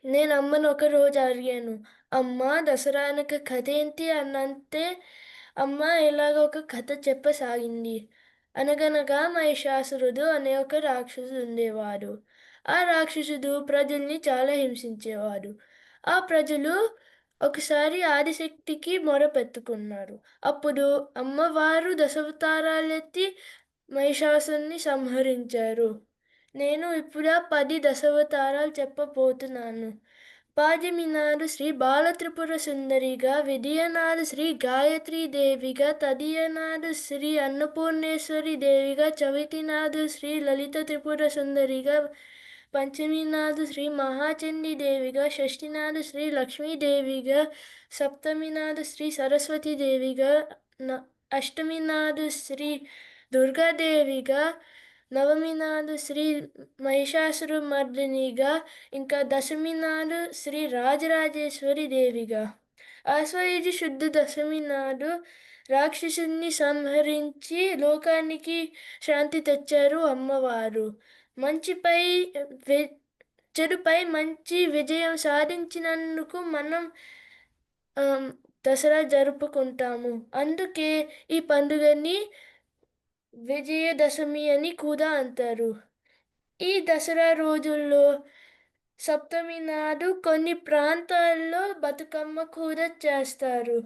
[SPEAKER 10] నేను అమ్మను ఒక రోజు అడిగాను, అమ్మ దసరా అనక కథ ఏంటి అన్నంతే అమ్మ ఇలాగ ఒక కథ చెప్పసాగింది. అనగనగా మహిషాసురుడు అనే ఒక రాక్షసుడు ఉండేవాడు. ఆ రాక్షసుడు ప్రజల్ని చాలా హింసించేవాడు. ఆ ప్రజలు ఒకసారి ఆదిశక్తికి మొరపెట్టుకున్నారు. అప్పుడు అమ్మవారు దశావతారాలెత్తి మహిషాసురుని సంహరించారు. నేను ఇప్పుడు 10 దశావతారాలు చెప్పబోతున్నాను. పాడ్యమి శ్రీ బాలత్రిపుర సుందరిగా, విజయనాడు శ్రీ గాయత్రీ దేవిగా, తదియనాడు శ్రీ అన్నపూర్ణేశ్వరి దేవిగా, చవితి నాడు శ్రీ లలిత త్రిపుర సుందరిగా, పంచమి నాడు శ్రీ మహాచండీ దేవిగా, షష్ఠి నాడు శ్రీ లక్ష్మీదేవిగా, సప్తమి నాడు శ్రీ సరస్వతి దేవిగా, అష్టమి నాడు శ్రీ దుర్గాదేవిగా, నవమి నాడు శ్రీ మహిషాసురమర్దినిగా, ఇంకా దశమి నాడు శ్రీ రాజరాజేశ్వరి దేవిగా. ఆశ్వయుజ శుద్ధ దశమి నాడు రాక్షసుని సంహరించి లోకానికి శాంతి తెచ్చారు అమ్మవారు. చెడుపై మంచి విజయం సాధించినందుకు మనం దసరా జరుపుకుంటాము. అందుకే ఈ పండుగని విజయదశమి అని కూడా అంటారు. ఈ దసరా రోజుల్లో సప్తమి నాడు కొన్ని ప్రాంతాల్లో బతుకమ్మ కూడా చేస్తారు.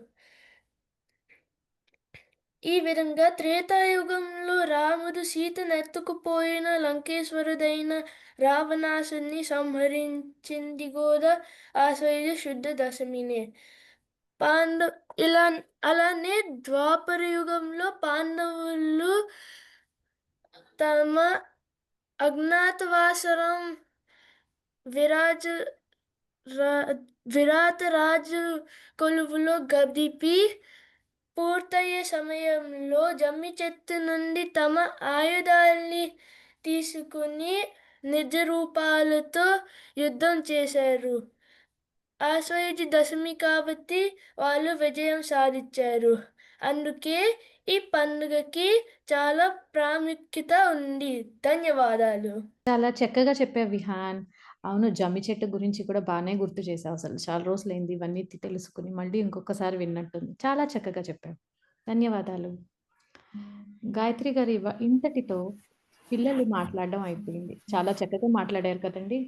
[SPEAKER 10] ఈ విధంగా త్రేతాయుగంలో రాముడు సీతను ఎత్తుకుపోయిన లంకేశ్వరుడైన రావణాసుని సంహరించింది కూడా ఆశ్వయుజ శుద్ధ దశమినే. అలానే ద్వాపర యుగంలో పాండవులు తమ అజ్ఞాతవాసం విరాట రాజు కొలువులో గడిపి పూర్తయ్యే సమయంలో జమ్మి చెట్టు నుండి తమ ఆయుధాల్ని తీసుకుని నిజ రూపాలతో యుద్ధం చేశారు. ఆశ్వయుజ దశమి కాబట్టి వాళ్ళు విజయం సాధించారు. అందుకే ఈ పండుగకి చాలా ప్రాముఖ్యత ఉంది. ధన్యవాదాలు.
[SPEAKER 2] చాలా చక్కగా చెప్పావు విహాన్. అవును, జమ్మి చెట్టు గురించి కూడా బాగానే గుర్తు చేసావు. అసలు చాలా రోజులైంది ఇవన్నీ తెలుసుకుని, మళ్ళీ ఇంకొకసారి విన్నట్టుంది. చాలా చక్కగా చెప్పావు. ధన్యవాదాలు. గాయత్రి గారు, ఇంతటితో పిల్లలు మాట్లాడడం అయిపోయింది. చాలా చక్కగా మాట్లాడారు కదండి.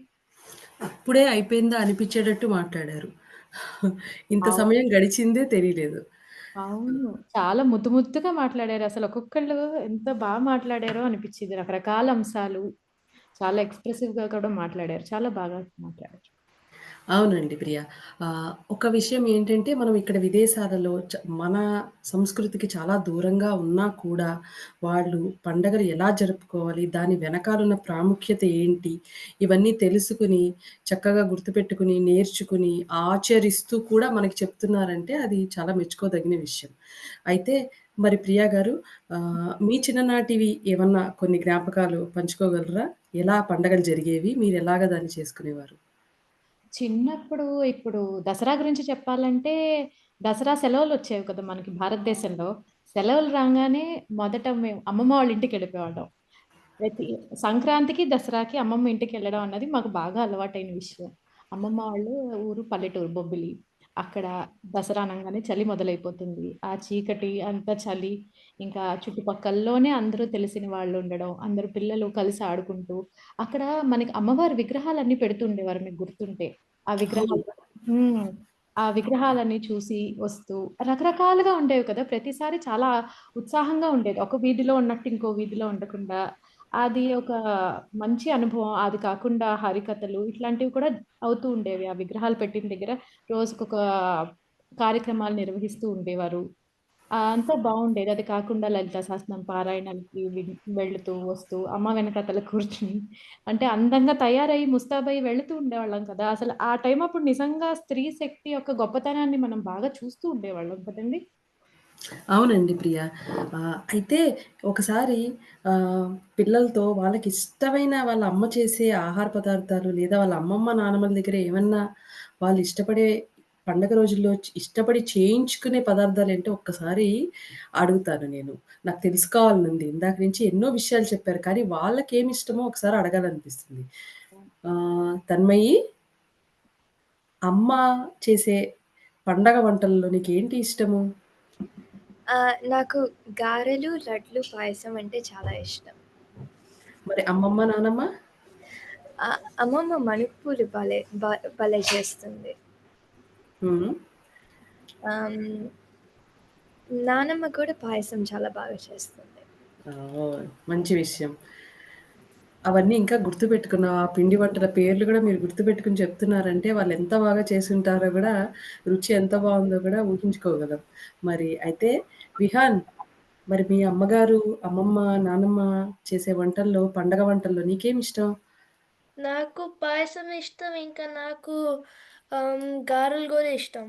[SPEAKER 1] అప్పుడే అయిపోయిందా అనిపించేటట్టు మాట్లాడారు. ఇంత
[SPEAKER 2] అవును.
[SPEAKER 1] సమయం గడిచిందే తెలియలేదు.
[SPEAKER 2] అవును, చాలా ముద్దుగా మాట్లాడారు. అసలు ఒక్కొక్కళ్ళు ఎంత బాగా మాట్లాడారో అనిపించింది. రకరకాల అంశాలు చాలా ఎక్స్ప్రెసివ్గా కూడా మాట్లాడారు. చాలా బాగా మాట్లాడారు.
[SPEAKER 1] అవునండి ప్రియ. ఒక విషయం ఏంటంటే, మనం ఇక్కడ విదేశాలలో మన సంస్కృతికి చాలా దూరంగా ఉన్నా కూడా, వాళ్ళు పండగలు ఎలా జరుపుకోవాలి, దాని వెనకాలున్న ప్రాముఖ్యత ఏంటి, ఇవన్నీ తెలుసుకుని, చక్కగా గుర్తుపెట్టుకుని, నేర్చుకుని, ఆచరిస్తూ కూడా మనకి చెప్తున్నారంటే, అది చాలా మెచ్చుకోదగిన విషయం. అయితే మరి ప్రియా గారు, మీ చిన్ననాటివి ఏమన్నా కొన్ని జ్ఞాపకాలు పంచుకోగలరా? ఎలా పండగలు జరిగేవి? మీరెలాగా దాన్ని చేసుకునేవారు?
[SPEAKER 2] చిన్నప్పుడు ఇప్పుడు దసరా గురించి చెప్పాలంటే, దసరా సెలవులొచ్చేవి కదా మనకి భారతదేశంలో. సెలవులు రాంగానే మొదట మేము అమ్మమ్మ వాళ్ళ ఇంటికెళ్ళిపోయేవాళ్ళం. ప్రతి సంక్రాంతికి, దసరాకి అమ్మమ్మ ఇంటికెళ్ళడం అన్నది మాకు బాగా అలవాటైన విషయం. అమ్మమ్మ వాళ్ళు ఊరు పల్లెటూరు బొబ్బిలి. అక్కడ దసరా అనంగానే చలి మొదలైపోతుంది. ఆ చీకటి, అంత చలి, ఇంకా చుట్టుపక్కల్లోనే అందరూ తెలిసిన వాళ్ళు ఉండడం, అందరూ పిల్లలు కలిసి ఆడుకుంటూ, అక్కడ మనకి అమ్మవారి విగ్రహాలన్నీ పెడుతుండేవారు మీకు గుర్తుంటే. ఆ విగ్రహాలు హ్మ్. ఆ విగ్రహాలన్నీ చూసి వస్తూ రకరకాలుగా ఉండేవి కదా! ప్రతిసారి చాలా ఉత్సాహంగా ఉండేది. ఒక వీధిలో ఉన్నట్టు ఇంకో వీధిలో ఉండకుండా. అది ఒక మంచి అనుభవం. అది కాకుండా హరికథలు ఇట్లాంటివి కూడా అవుతూ ఉండేవి. ఆ విగ్రహాలు పెట్టిన దగ్గర రోజుకొక కార్యక్రమాలు నిర్వహిస్తూ ఉండేవారు. అంతా బావుండేది. అది కాకుండా లలితా సహస్రనామ పారాయణాలకి వెళుతూ, వస్తూ అమ్మ వెనకాతల కూర్చుని అంటే అందంగా తయారయ్యి ముస్తాబయ్యి వెళుతూ ఉండేవాళ్ళం కదా! అసలు ఆ టైం అప్పుడు నిజంగా స్త్రీ శక్తి యొక్క గొప్పతనాన్ని మనం బాగా చూస్తూ ఉండేవాళ్ళం కదండీ!
[SPEAKER 1] అవునండి ప్రియ. అయితే ఒకసారి పిల్లలతో వాళ్ళకిష్టమైన వాళ్ళ అమ్మ చేసే ఆహార పదార్థాలు లేదా వాళ్ళ అమ్మమ్మ, నానమ్మల దగ్గర ఏమన్నా వాళ్ళు ఇష్టపడే పండగ రోజుల్లో ఇష్టపడి చేయించుకునే పదార్థాలేంటో ఒక్కసారి అడుగుతాను నేను. నాకు తెలుసుకోవాలనుంది. ఇందాక నుంచి ఎన్నో విషయాలు చెప్పారు. కానీ వాళ్ళకేమిష్టమో ఒకసారి అడగాలనిపిస్తుంది. తన్మయి, అమ్మ చేసే పండగ వంటల్లో నీకేంటి ఇష్టము?
[SPEAKER 3] నాకు గారెలు, లడ్లు, పాయసం అంటే చాలా ఇష్టం.
[SPEAKER 1] మరి అమ్మమ్మ, నానమ్మ?
[SPEAKER 3] అమ్మమ్మ మణిపూరి భలే చేస్తుంది.
[SPEAKER 1] హ్మ్.
[SPEAKER 3] ఆమ్, నానమ్మ కూడా పాయసం చాలా బాగా చేస్తుంది.
[SPEAKER 1] మంచి విషయం. అవన్నీ ఇంకా గుర్తుపెట్టుకున్నావు. ఆ పిండి వంటల పేర్లు గూడా మీరు గుర్తుపెట్టుకొని చెప్తున్నారంటే, వాళ్ళెంత బాగా చేసుంటారో గూడా, రుచి ఎంత బావుందో గూడా ఊహించుకోగలం. మరి అయితే విహాన్, మరి మీ అమ్మగారు, అమ్మమ్మ, నానమ్మ చేసే వంటల్లో, పండగ వంటల్లో నీకేమిష్టం?
[SPEAKER 10] నాకు పాయసం ఇష్టం. ఇంకా నాకు గారెలు కూడా ఇష్టం.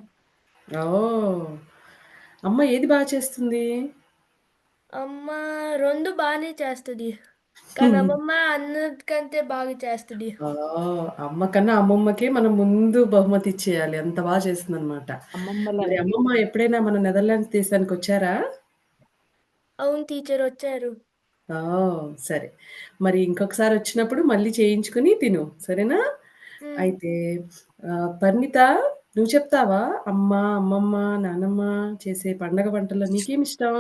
[SPEAKER 1] ఓహ్! అమ్మ ఏది బా చేస్తుంది?
[SPEAKER 10] అమ్మ 2 బానే చేస్తది. కానీ అమ్మమ్మ అన్నిటికంటే బాగా చేస్తది.
[SPEAKER 1] అమ్మ కన్నా అమ్మమ్మకే మనం ముందు బహుమతి ఇచ్చేయాలి. అంత బా చేస్తుందనమాట. మరి
[SPEAKER 2] అమ్మమ్మలంటే
[SPEAKER 1] అమ్మమ్మ ఎప్పుడైనా మన నెదర్లాండ్స్ దేశానికొచ్చారా?
[SPEAKER 10] అవును టీచర్ వచ్చారు.
[SPEAKER 1] సరే. మరి ఇంకొకసారొచ్చినప్పుడు మళ్ళీ చేయించుకొని తిను. సరేనా?
[SPEAKER 10] హ్మ్.
[SPEAKER 1] అయితే పరిణిత, నువ్వు చెప్తావా? అమ్మ, అమ్మమ్మ, నానమ్మ చేసే పండగ వంటల్లో నీకేమిష్టం?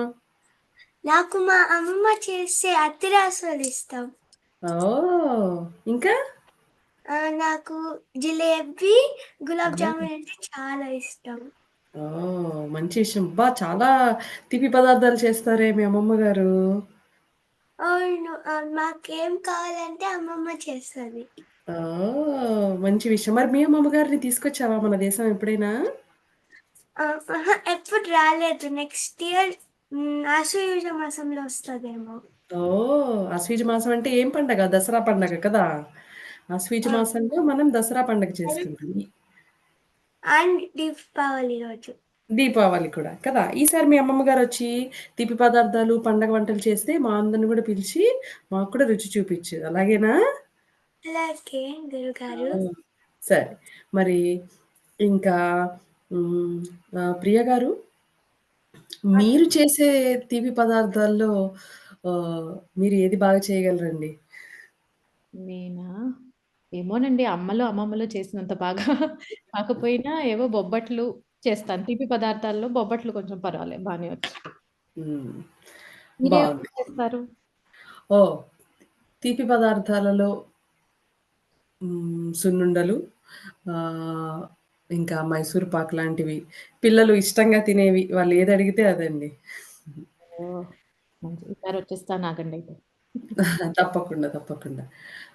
[SPEAKER 8] నాకు మా అమ్మమ్మ చేసే అత్తిరాసులు ఇష్టం.
[SPEAKER 1] ఓహ్! ఇంకా?
[SPEAKER 8] నాకు జిలేబీ, గులాబ్
[SPEAKER 1] ఆ!
[SPEAKER 8] జామున్ అంటే చాలా ఇష్టం.
[SPEAKER 1] మంచి విషయం. చాలా తీపి పదార్థాలు చేస్తారే మీ అమ్మమ్మ గారు.
[SPEAKER 8] అవును. మాకేం కావాలంటే అమ్మమ్మ చేస్తది.
[SPEAKER 1] మంచి విషయం. మరి మీ అమ్మమ్మ గారిని తీసుకొచ్చావా మన దేశం ఎప్పుడైనా?
[SPEAKER 8] ఎప్పుడు రాలేదు. నెక్స్ట్ ఇయర్ ఆశ్వయుజ మాసంలో వస్తదేమో.
[SPEAKER 1] ఆశ్వీజ మాసం అంటే ఏం పండగ? దసరా పండగ కదా! ఆశ్వీజ
[SPEAKER 8] ఆ!
[SPEAKER 1] మాసంలో మనం దసరా పండగ చేసుకుంటాం.
[SPEAKER 8] అండ్ దీపావళి రోజు.
[SPEAKER 1] దీపావళి కూడా కదా! ఈసారి మీ అమ్మమ్మ గారొచ్చి తీపి పదార్థాలు, పండగ వంటలు చేస్తే మా అందరిని గూడా పిలిచి మాకు కూడా రుచి చూపిచ్చు. అలాగేనా?
[SPEAKER 8] అలాగే గురుగారు.
[SPEAKER 1] ఆ! సరే. మరి ఇంకా హ్మ్. ప్రియ గారు, మీరు చేసే తీపి పదార్థాల్లో ఆహ్, మీరు ఏది బాగా చేయగలరండి?
[SPEAKER 2] నేనా? ఏమోనండి. అమ్మలు, అమ్మమ్మలు చేసినంత బాగా కాకపోయినా ఏవో బొబ్బట్లు చేస్తాను. తీపి పదార్థాల్లో బొబ్బట్లు కొంచెం పర్వాలేదు బానే వచ్చు.
[SPEAKER 1] హ్మ్.
[SPEAKER 2] మీరేమేమి
[SPEAKER 1] బావుంది.
[SPEAKER 2] చేస్తారు?
[SPEAKER 1] ఓహ్! తీపి పదార్థాలలో సున్నుండలు, ఆహ్, ఇంకా మైసూర్ పాక్ లాంటివి. పిల్లలు ఇష్టంగా తినేవి. వాళ్ళు ఏదడిగితే అదండి.
[SPEAKER 2] ఓహ్! మంచిది. ఈసారి వచ్చేస్తాను ఆగండయితే.
[SPEAKER 1] తప్పకుండా. తప్పకుండా.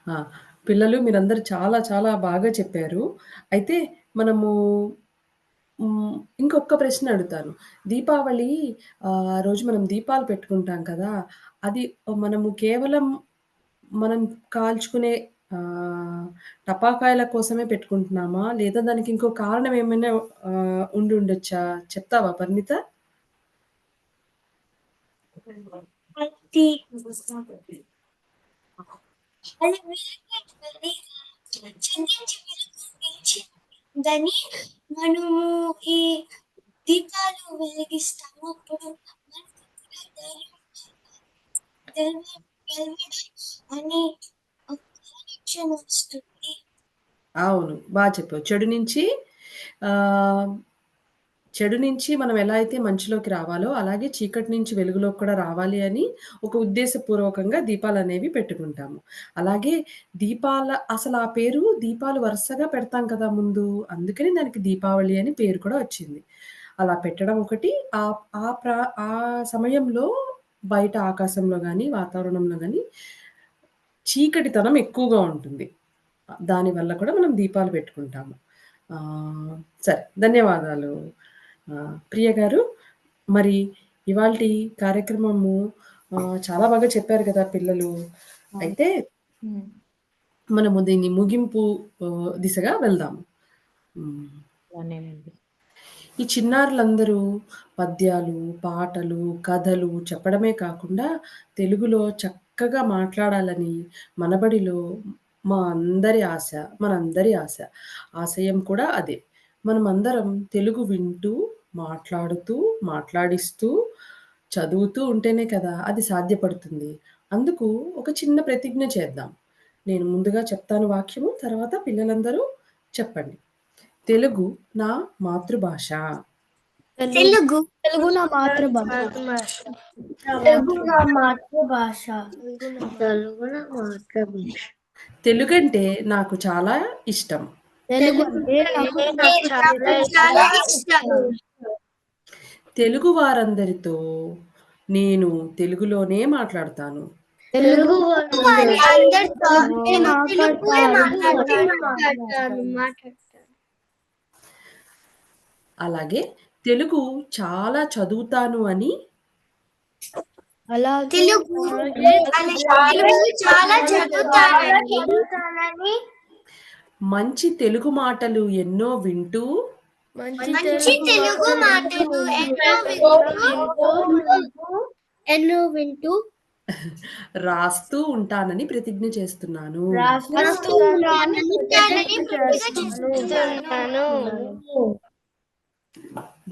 [SPEAKER 1] ఆ! పిల్లలు మీరందరూ చాలా చాలా బాగా చెప్పారు. అయితే మనము ఇంకొక్క ప్రశ్న అడుగుతాను. దీపావళి రోజు మనం దీపాలు పెట్టుకుంటాం కదా! అది మనము కేవలం మనం కాల్చుకునే ఆహ్, టపాకాయల కోసమే పెట్టుకుంటున్నామా? లేదా దానికి ఇంకో కారణం ఏమైనా ఉండుండొచ్చా? చెప్తావా పరిణిత?
[SPEAKER 8] అది అది వెలిగించాలి. చెందించి వెలిగించిందని మనము ఈ దీపాలు వెలిగిస్తాము. అప్పుడు మనకు కూడా గెలవడం అని ఒక ఆలోచన వస్తుంది.
[SPEAKER 1] అవును. చెప్పావు. ఆహ్, చెడు నుంచి మనం ఎలా అయితే మంచిలోకి రావాలో, అలాగే చీకటి నుంచి వెలుగులోకి కూడా రావాలి అని ఒక ఉద్దేశపూర్వకంగా దీపాలనేవి పెట్టుకుంటాము. అలాగే ఆ పేరు దీపాలు వరుసగా పెడతాం కదా ముందు. అందుకని దానికి దీపావళి అని పేరు కూడా వచ్చింది. అలా పెట్టడం ఒకటి. ఆహ్, ఆ ప్రా ఆ సమయంలో బయట ఆకాశంలో గాని, వాతావరణంలో గాని చీకటితనం ఎక్కువగా ఉంటుంది. దానివల్ల కూడా మనం దీపాలు పెట్టుకుంటాము. ఆహ్, సరే. ధన్యవాదాలు. ప్రియ గారు, మరి ఇవాల్టి కార్యక్రమము చాలా బాగా చెప్పారు కదా పిల్లలు.
[SPEAKER 2] అవును.
[SPEAKER 1] అయితే
[SPEAKER 2] హ్మ్.
[SPEAKER 1] మనము దీన్ని ముగింపు దిశగా వెళ్దాం. హ్మ్.
[SPEAKER 2] అలానేనండి.
[SPEAKER 1] ఈ చిన్నారులందరూ పద్యాలు, పాటలు, కథలు చెప్పడమే కాకుండా తెలుగులో చక్కగా మాట్లాడాలని మనబడిలో మనందరి ఆశ. ఆశయం కూడా అదే. మనమందరం తెలుగు వింటూ, మాట్లాడుతూ, మాట్లాడిస్తూ, చదువుతూ ఉంటేనే కదా అది సాధ్యపడుతుంది. అందుకు ఒక చిన్న ప్రతిజ్ఞ చేద్దాం. నేను ముందుగా చెప్తాను వాక్యము. తర్వాత పిల్లలందరూ చెప్పండి. తెలుగు నా మాతృభాష.
[SPEAKER 8] తెలుగు
[SPEAKER 9] తెలుగు నా మాతృభాష.
[SPEAKER 4] మాతృభాష.
[SPEAKER 6] తెలుగు నా మాతృభాష.
[SPEAKER 1] తెలుగంటే నాకు చాలా ఇష్టం.
[SPEAKER 9] తెలుగు అంటే నాకు
[SPEAKER 4] నాకు చాలా
[SPEAKER 8] చాలా
[SPEAKER 4] ఇష్టం.
[SPEAKER 8] ఇష్టం.
[SPEAKER 1] తెలుగు వారందరితో నేను తెలుగులోనే మాట్లాడతాను.
[SPEAKER 6] తెలుగు
[SPEAKER 8] వారి అందరితో నేను తెలుగులో
[SPEAKER 6] మాట్లాడతాను.
[SPEAKER 8] మాట్లాడతాను.
[SPEAKER 1] అలాగే తెలుగు చాలా చదువుతాను అని
[SPEAKER 8] తెలుగు చాలా చదువుతానని
[SPEAKER 1] మంచి తెలుగు మాటలు ఎన్నో వింటూ
[SPEAKER 8] మంచి తెలుగు మాటలు ఎన్నో వింటూ
[SPEAKER 1] రాస్తూ ఉంటానని ప్రతిజ్ఞ చేస్తున్నాను.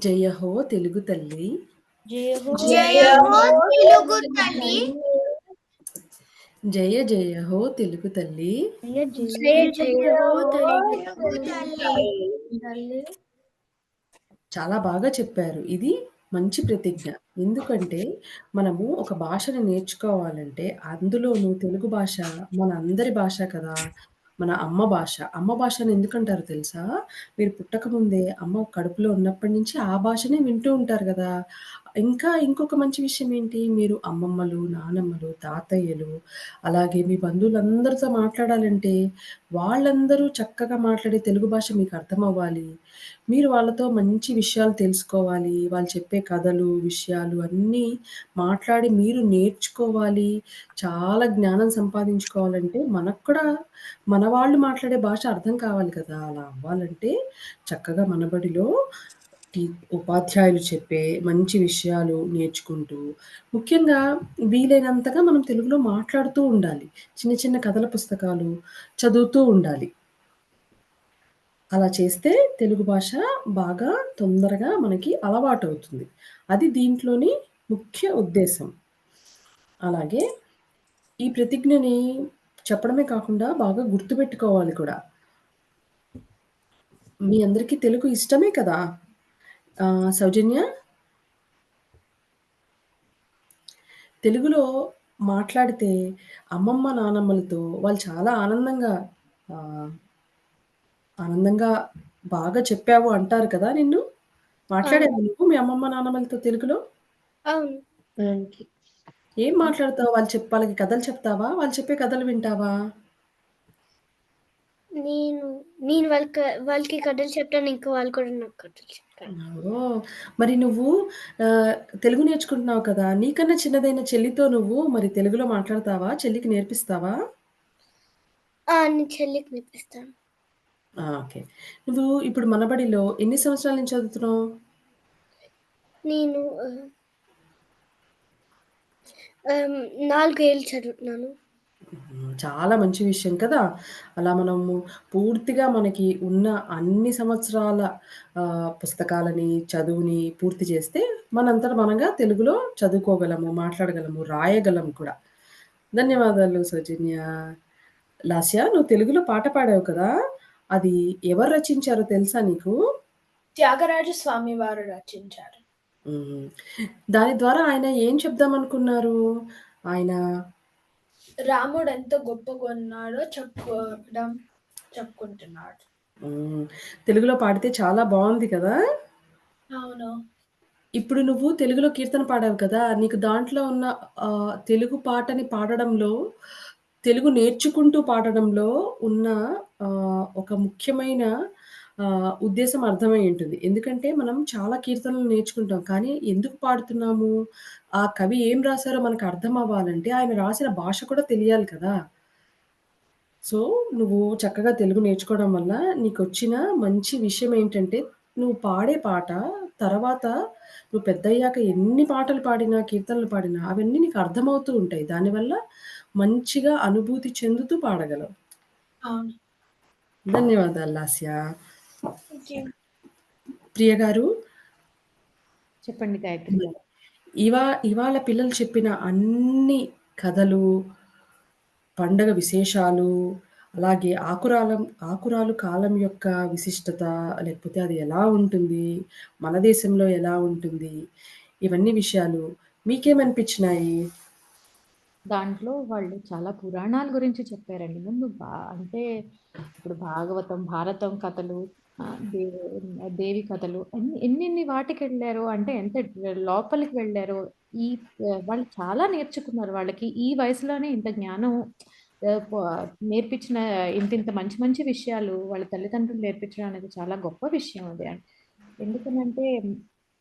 [SPEAKER 1] జయ హో తెలుగు తల్లి.
[SPEAKER 8] జయ హో తెలుగు తల్లి.
[SPEAKER 1] జయ జయ హో తెలుగు తల్లి.
[SPEAKER 8] జయ జయ హో తెలుగు తల్లి.
[SPEAKER 1] చాలా బాగా చెప్పారు. ఇది మంచి ప్రతిజ్ఞ. ఎందుకంటే మనము ఒక భాషను నేర్చుకోవాలంటే అందులోనూ తెలుగు భాష మన అందరి భాష కదా! మన అమ్మ భాష. అమ్మ భాషని ఎందుకంటారో తెలుసా? మీరు పుట్టకముందే అమ్మ కడుపులో ఉన్నప్పటి నుంచి ఆ భాషనే వింటూ ఉంటారు గదా! ఇంకా ఇంకొక మంచి విషయం ఏంటి? మీరు అమ్మమ్మలు, నానమ్మలు, తాతయ్యలు అలాగే మీ బంధువులందరితో మాట్లాడాలంటే వాళ్ళందరూ చక్కగా మాట్లాడే తెలుగు భాష మీకు అర్థమవ్వాలి. మీరు వాళ్ళతో మంచి విషయాలు తెలుసుకోవాలి. వాళ్ళు చెప్పే కథలు, విషయాలు అన్నీ మాట్లాడి మీరు నేర్చుకోవాలి. చాలా జ్ఞానం సంపాదించుకోవాలంటే మనకు కూడా మన వాళ్ళు మాట్లాడే భాష అర్థం కావాలి కదా! అలా అవ్వాలంటే చక్కగా మన బడిలో ఉపాధ్యాయులు చెప్పే మంచి విషయాలు నేర్చుకుంటూ, ముఖ్యంగా వీలైనంతగా మనం తెలుగులో మాట్లాడుతూ ఉండాలి. చిన్న చిన్న కథల పుస్తకాలు చదువుతూ ఉండాలి. అలా చేస్తే తెలుగు భాష బాగా తొందరగా మనకి అలవాటవుతుంది. అది దీంట్లోని ముఖ్య ఉద్దేశం. అలాగే ఈ ప్రతిజ్ఞని చెప్పడమే కాకుండా బాగా గుర్తుపెట్టుకోవాలి కూడా. మీ అందరికీ తెలుగు ఇష్టమే కదా! సౌజన్య? తెలుగులో మాట్లాడితే అమ్మమ్మ, నానమ్మలతో వాళ్ళు చాలా ఆహ్, ఆనందంగా బాగా చెప్పావు అంటారు కదా నిన్ను? మాట్లాడావా నువ్వు మీ అమ్మమ్మ, నానమ్మలతో తెలుగులో?
[SPEAKER 8] అవును.
[SPEAKER 1] ఏం మాట్లాడతావు? వాళ్ళకి కథలు చెప్తావా? వాళ్ళు చెప్పే కథలు వింటావా?
[SPEAKER 8] నేను వాళ్ళకి కథలు చెప్తాను. ఇంకా వాళ్ళు కూడా నాకు కథలు చెప్తారు.
[SPEAKER 1] ఓహ్! మరి నువ్వు ఆహ్, తెలుగు నేర్చుకుంటున్నావు కదా! నీకన్నా చిన్నదైన చెల్లితో నువ్వు మరి తెలుగులో మాట్లాడతావా? చెల్లికి నేర్పిస్తావా?
[SPEAKER 8] నేను చెల్లికి నేర్పిస్తాను.
[SPEAKER 1] ఓకే. నువ్వు ఇప్పుడు మన బడిలో ఎన్ని సంవత్సరాల నుంచి చదువుతున్నావు?
[SPEAKER 8] నేను 4 ఏళ్ళు చదువుతున్నాను.
[SPEAKER 1] చాలా మంచి విషయం కదా! అలా మనము పూర్తిగా మనకి ఉన్న అన్ని సంవత్సరాల పుస్తకాలని, చదువుని పూర్తి చేస్తే మనంతట మనంగా తెలుగులో చదువుకోగలము, మాట్లాడగలము, రాయగలము కూడా. ధన్యవాదాలు సౌజన్య. లాస్య నువ్వు తెలుగులో పాట పాడావు కదా! అది ఎవరు రచించారో తెలుసా నీకు?
[SPEAKER 7] త్యాగరాజ స్వామి వారు రచించారు.
[SPEAKER 1] హ్మ్. దాని ద్వారా ఆయన ఏం చెప్దామనుకున్నారు? ఆయన
[SPEAKER 7] రాముడు ఎంత గొప్పగున్నాడో చెప్పుకుంటున్నాడు.
[SPEAKER 1] హ్మ్. తెలుగులో పాడితే చాలా బావుంది కదా!
[SPEAKER 7] అవును.
[SPEAKER 1] ఇప్పుడు నువ్వు తెలుగులో కీర్తన పాడావు కదా! నీకు దాంట్లో ఉన్న తెలుగు పాటని పాడడంలో, తెలుగు నేర్చుకుంటూ పాడడంలో ఉన్న ఒక ముఖ్యమైన ఉద్దేశ్యం అర్థమై ఉంటుంది. ఎందుకంటే మనం చాలా కీర్తనలు నేర్చుకుంటాం. కానీ ఎందుకు పాడుతున్నాము? ఆ కవి ఏం రాసారో మనకు అర్థం అవ్వాలంటే ఆయన రాసిన భాష కూడా తెలియాలి కదా! సో, నువ్వు చక్కగా తెలుగు నేర్చుకోవడం వల్ల నీకొచ్చిన మంచి విషయం ఏంటంటే, నువ్వు పాడే పాట తర్వాత నువ్వు పెద్దయ్యాక ఎన్ని పాటలు పాడినా, కీర్తనలు పాడినా అవన్నీ నీకు అర్థమవుతూ ఉంటాయి. దానివల్ల మంచిగా అనుభూతి చెందుతూ పాడగలవు.
[SPEAKER 7] అవును.
[SPEAKER 1] ధన్యవాదాలు లాస్య.
[SPEAKER 7] ఓకే.
[SPEAKER 1] ప్రియ గారు
[SPEAKER 2] చెప్పండి గాయత్రి గారు.
[SPEAKER 1] ఇవాళ పిల్లలు చెప్పిన అన్ని కథలు, పండగ విశేషాలు, అలాగే ఆకురాలు కాలం యొక్క విశిష్టత, లేకపోతే అది ఎలా ఉంటుంది, మన దేశంలో ఎలా ఉంటుంది, ఇవన్నీ విషయాలు మీకేమనిపించినాయి?
[SPEAKER 2] దాంట్లో వాళ్ళు చాలా పురాణాల గురించి చెప్పారండి. ముందు అంటే ఇప్పుడు భాగవతం, భారతం కథలు దేవు దేవి కథలు ఎన్నెన్ని వాటికెళ్ళారో అంటే ఎంత లోపలికి వెళ్ళారో ఈ వాళ్ళు చాలా నేర్చుకున్నారు. వాళ్ళకి ఈ వయసులోనే ఇంత జ్ఞానం ఆహ్, ప నేర్పించిన ఇంతింత మంచి మంచి విషయాలు వాళ్ళ తల్లిదండ్రులు నేర్పించడం అనేది చాలా గొప్ప విషయం అది. ఎందుకనంటే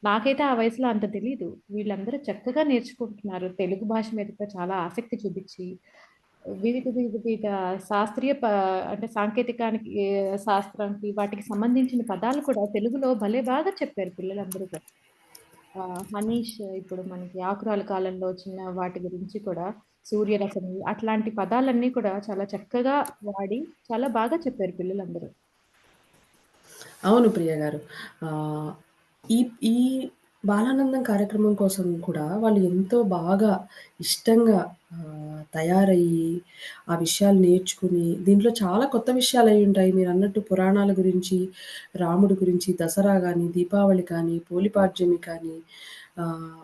[SPEAKER 2] నాకైతే ఆ వయసులో అంత తెలీదు. వీళ్ళందరూ చక్కగా నేర్చుకుంటున్నారు. తెలుగు భాష మీద కూడా చాలా ఆసక్తి చూపిచ్చి వివిధ శాస్త్రీయ అంటే సాంకేతికానికి శాస్త్రానికి వాటికి సంబంధించిన పదాలు కూడా తెలుగులో భలే బాగా చెప్పారు పిల్లలందరూ కూడా. హనీష్ ఇప్పుడు మనకి ఆకురాల కాలంలో వచ్చిన వాటి గురించి కూడా సూర్యరశ్మి అట్లాంటి పదాలన్నీ కూడా చాలా చక్కగా వాడి చాలా బాగా చెప్పారు పిల్లలందరూ.
[SPEAKER 1] అవును ప్రియ గారు. ఆహ్, ఈ ఈ బాలానందం కార్యక్రమం కోసం కూడా వాళ్ళు ఎంతో బాగా ఇష్టంగా తయారయ్యి, ఆ విషయాలు నేర్చుకుని, దీంట్లో చాలా కొత్త విషయాలయ్యుంటాయి. మీరన్నట్టు పురాణాల గురించి, రాముడి గురించి, దసరా గాని, దీపావళి కానీ, పోలిపాడ్యమి కానీ, ఆహ్,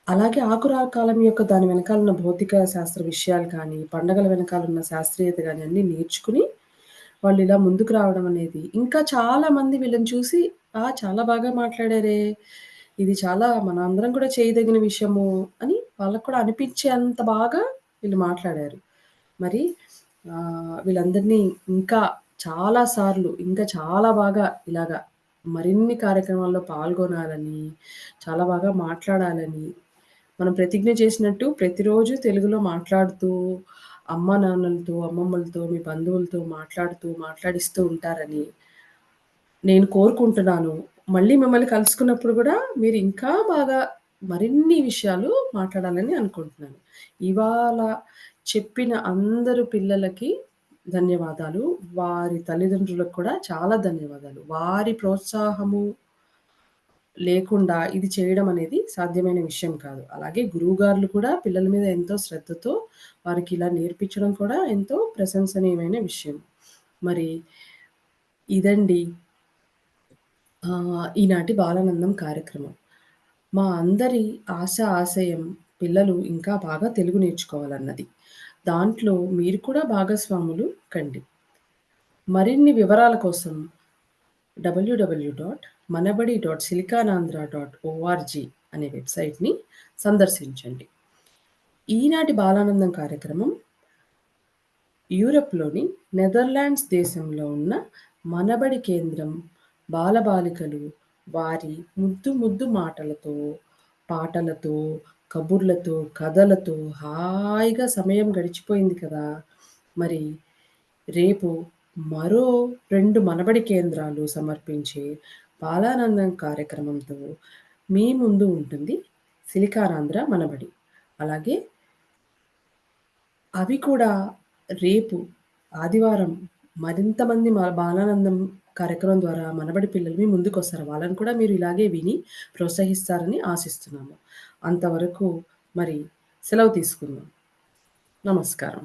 [SPEAKER 1] అలాగే ఆకురా కాలం యొక్క దాని వెనకాలున్న భౌతిక శాస్త్ర విషయాలు కానీ, పండగల వెనకాలున్న శాస్త్రీయత గాని అన్నీ నేర్చుకుని వాళ్ళిలా ముందుకు రావడం అనేది, ఇంకా చాలా మంది వీళ్ళని చూసి, చాలా బాగా మాట్లాడారే! ఇది చాలా మనందరం కూడా చేయదగిన విషయము అని వాళ్ళకి కూడా అనిపించేంత బాగా వీళ్ళు మాట్లాడారు. మరి వీళ్ళందరినీ ఇంకా చాలా సార్లు, ఇంకా చాలా బాగా ఇలాగా మరిన్ని కార్యక్రమాల్లో పాల్గొనాలని, చాలా బాగా మాట్లాడాలని, మనం ప్రతిజ్ఞ చేసినట్టు ప్రతిరోజు తెలుగులో మాట్లాడుతూ, అమ్మానాన్నలతో, అమ్మమ్మలతో, మీ బంధువులతో మాట్లాడిస్తూ ఉంటారని నేను కోరుకుంటున్నాను. మళ్ళీ మిమ్మల్ని కలుసుకున్నప్పుడు గూడా మీరు ఇంకా బాగా మరిన్ని విషయాలు మాట్లాడాలని అనుకుంటున్నాను. ఇవాళ చెప్పిన అందరు పిల్లలకి ధన్యవాదాలు. వారి తల్లిదండ్రులకు కూడా చాలా ధన్యవాదాలు. వారి ప్రోత్సాహము లేకుండా ఇది చేయడం అనేది సాధ్యమైన విషయం కాదు. అలాగే గురువుగారులు కూడా పిల్లల మీద ఎంతో శ్రద్ధతో వారికి ఇలా నేర్పించడం కూడా ఎంతో ప్రశంసనీయమైన విషయం. మరి ఇదండి ఈనాటి బాలానందం కార్యక్రమం. మా అందరి ఆశయం పిల్లలు ఇంకా బాగా తెలుగు నేర్చుకోవాలన్నది. దాంట్లో మీరు కూడా భాగస్వాములు కండి. మరిన్ని వివరాల కోసం www.manabadi.silicanandhra.org అనే వెబ్‌సైట్‌ని సందర్శించండి. ఈనాటి బాలానందం కార్యక్రమం యూరప్‌లోని నెదర్లాండ్స్ దేశంలో ఉన్న మనబడి కేంద్రం బాలబాలికలు వారి ముద్దు మాటలతో, పాటలతో, కబుర్లతో, కథలతో హాయిగా సమయం గడిచిపోయింది కదా! మరి రేపు మరో 2 మనబడి కేంద్రాలు సమర్పించే బాలానందం కార్యక్రమంతో మీ ముందు ఉంటుంది సిలికానాంధ్ర మనబడి. అలాగే అవి కూడా రేపు ఆదివారం మరింత మంది బాలానందం కార్యక్రమం ద్వారా మనబడి పిల్లలు మీ ముందుకొస్తారు. వాళ్ళని కూడా మీరు ఇలాగే విని ప్రోత్సహిస్తారని ఆశిస్తున్నాము. అంతవరకు మరి సెలవు తీసుకుందాం. నమస్కారం.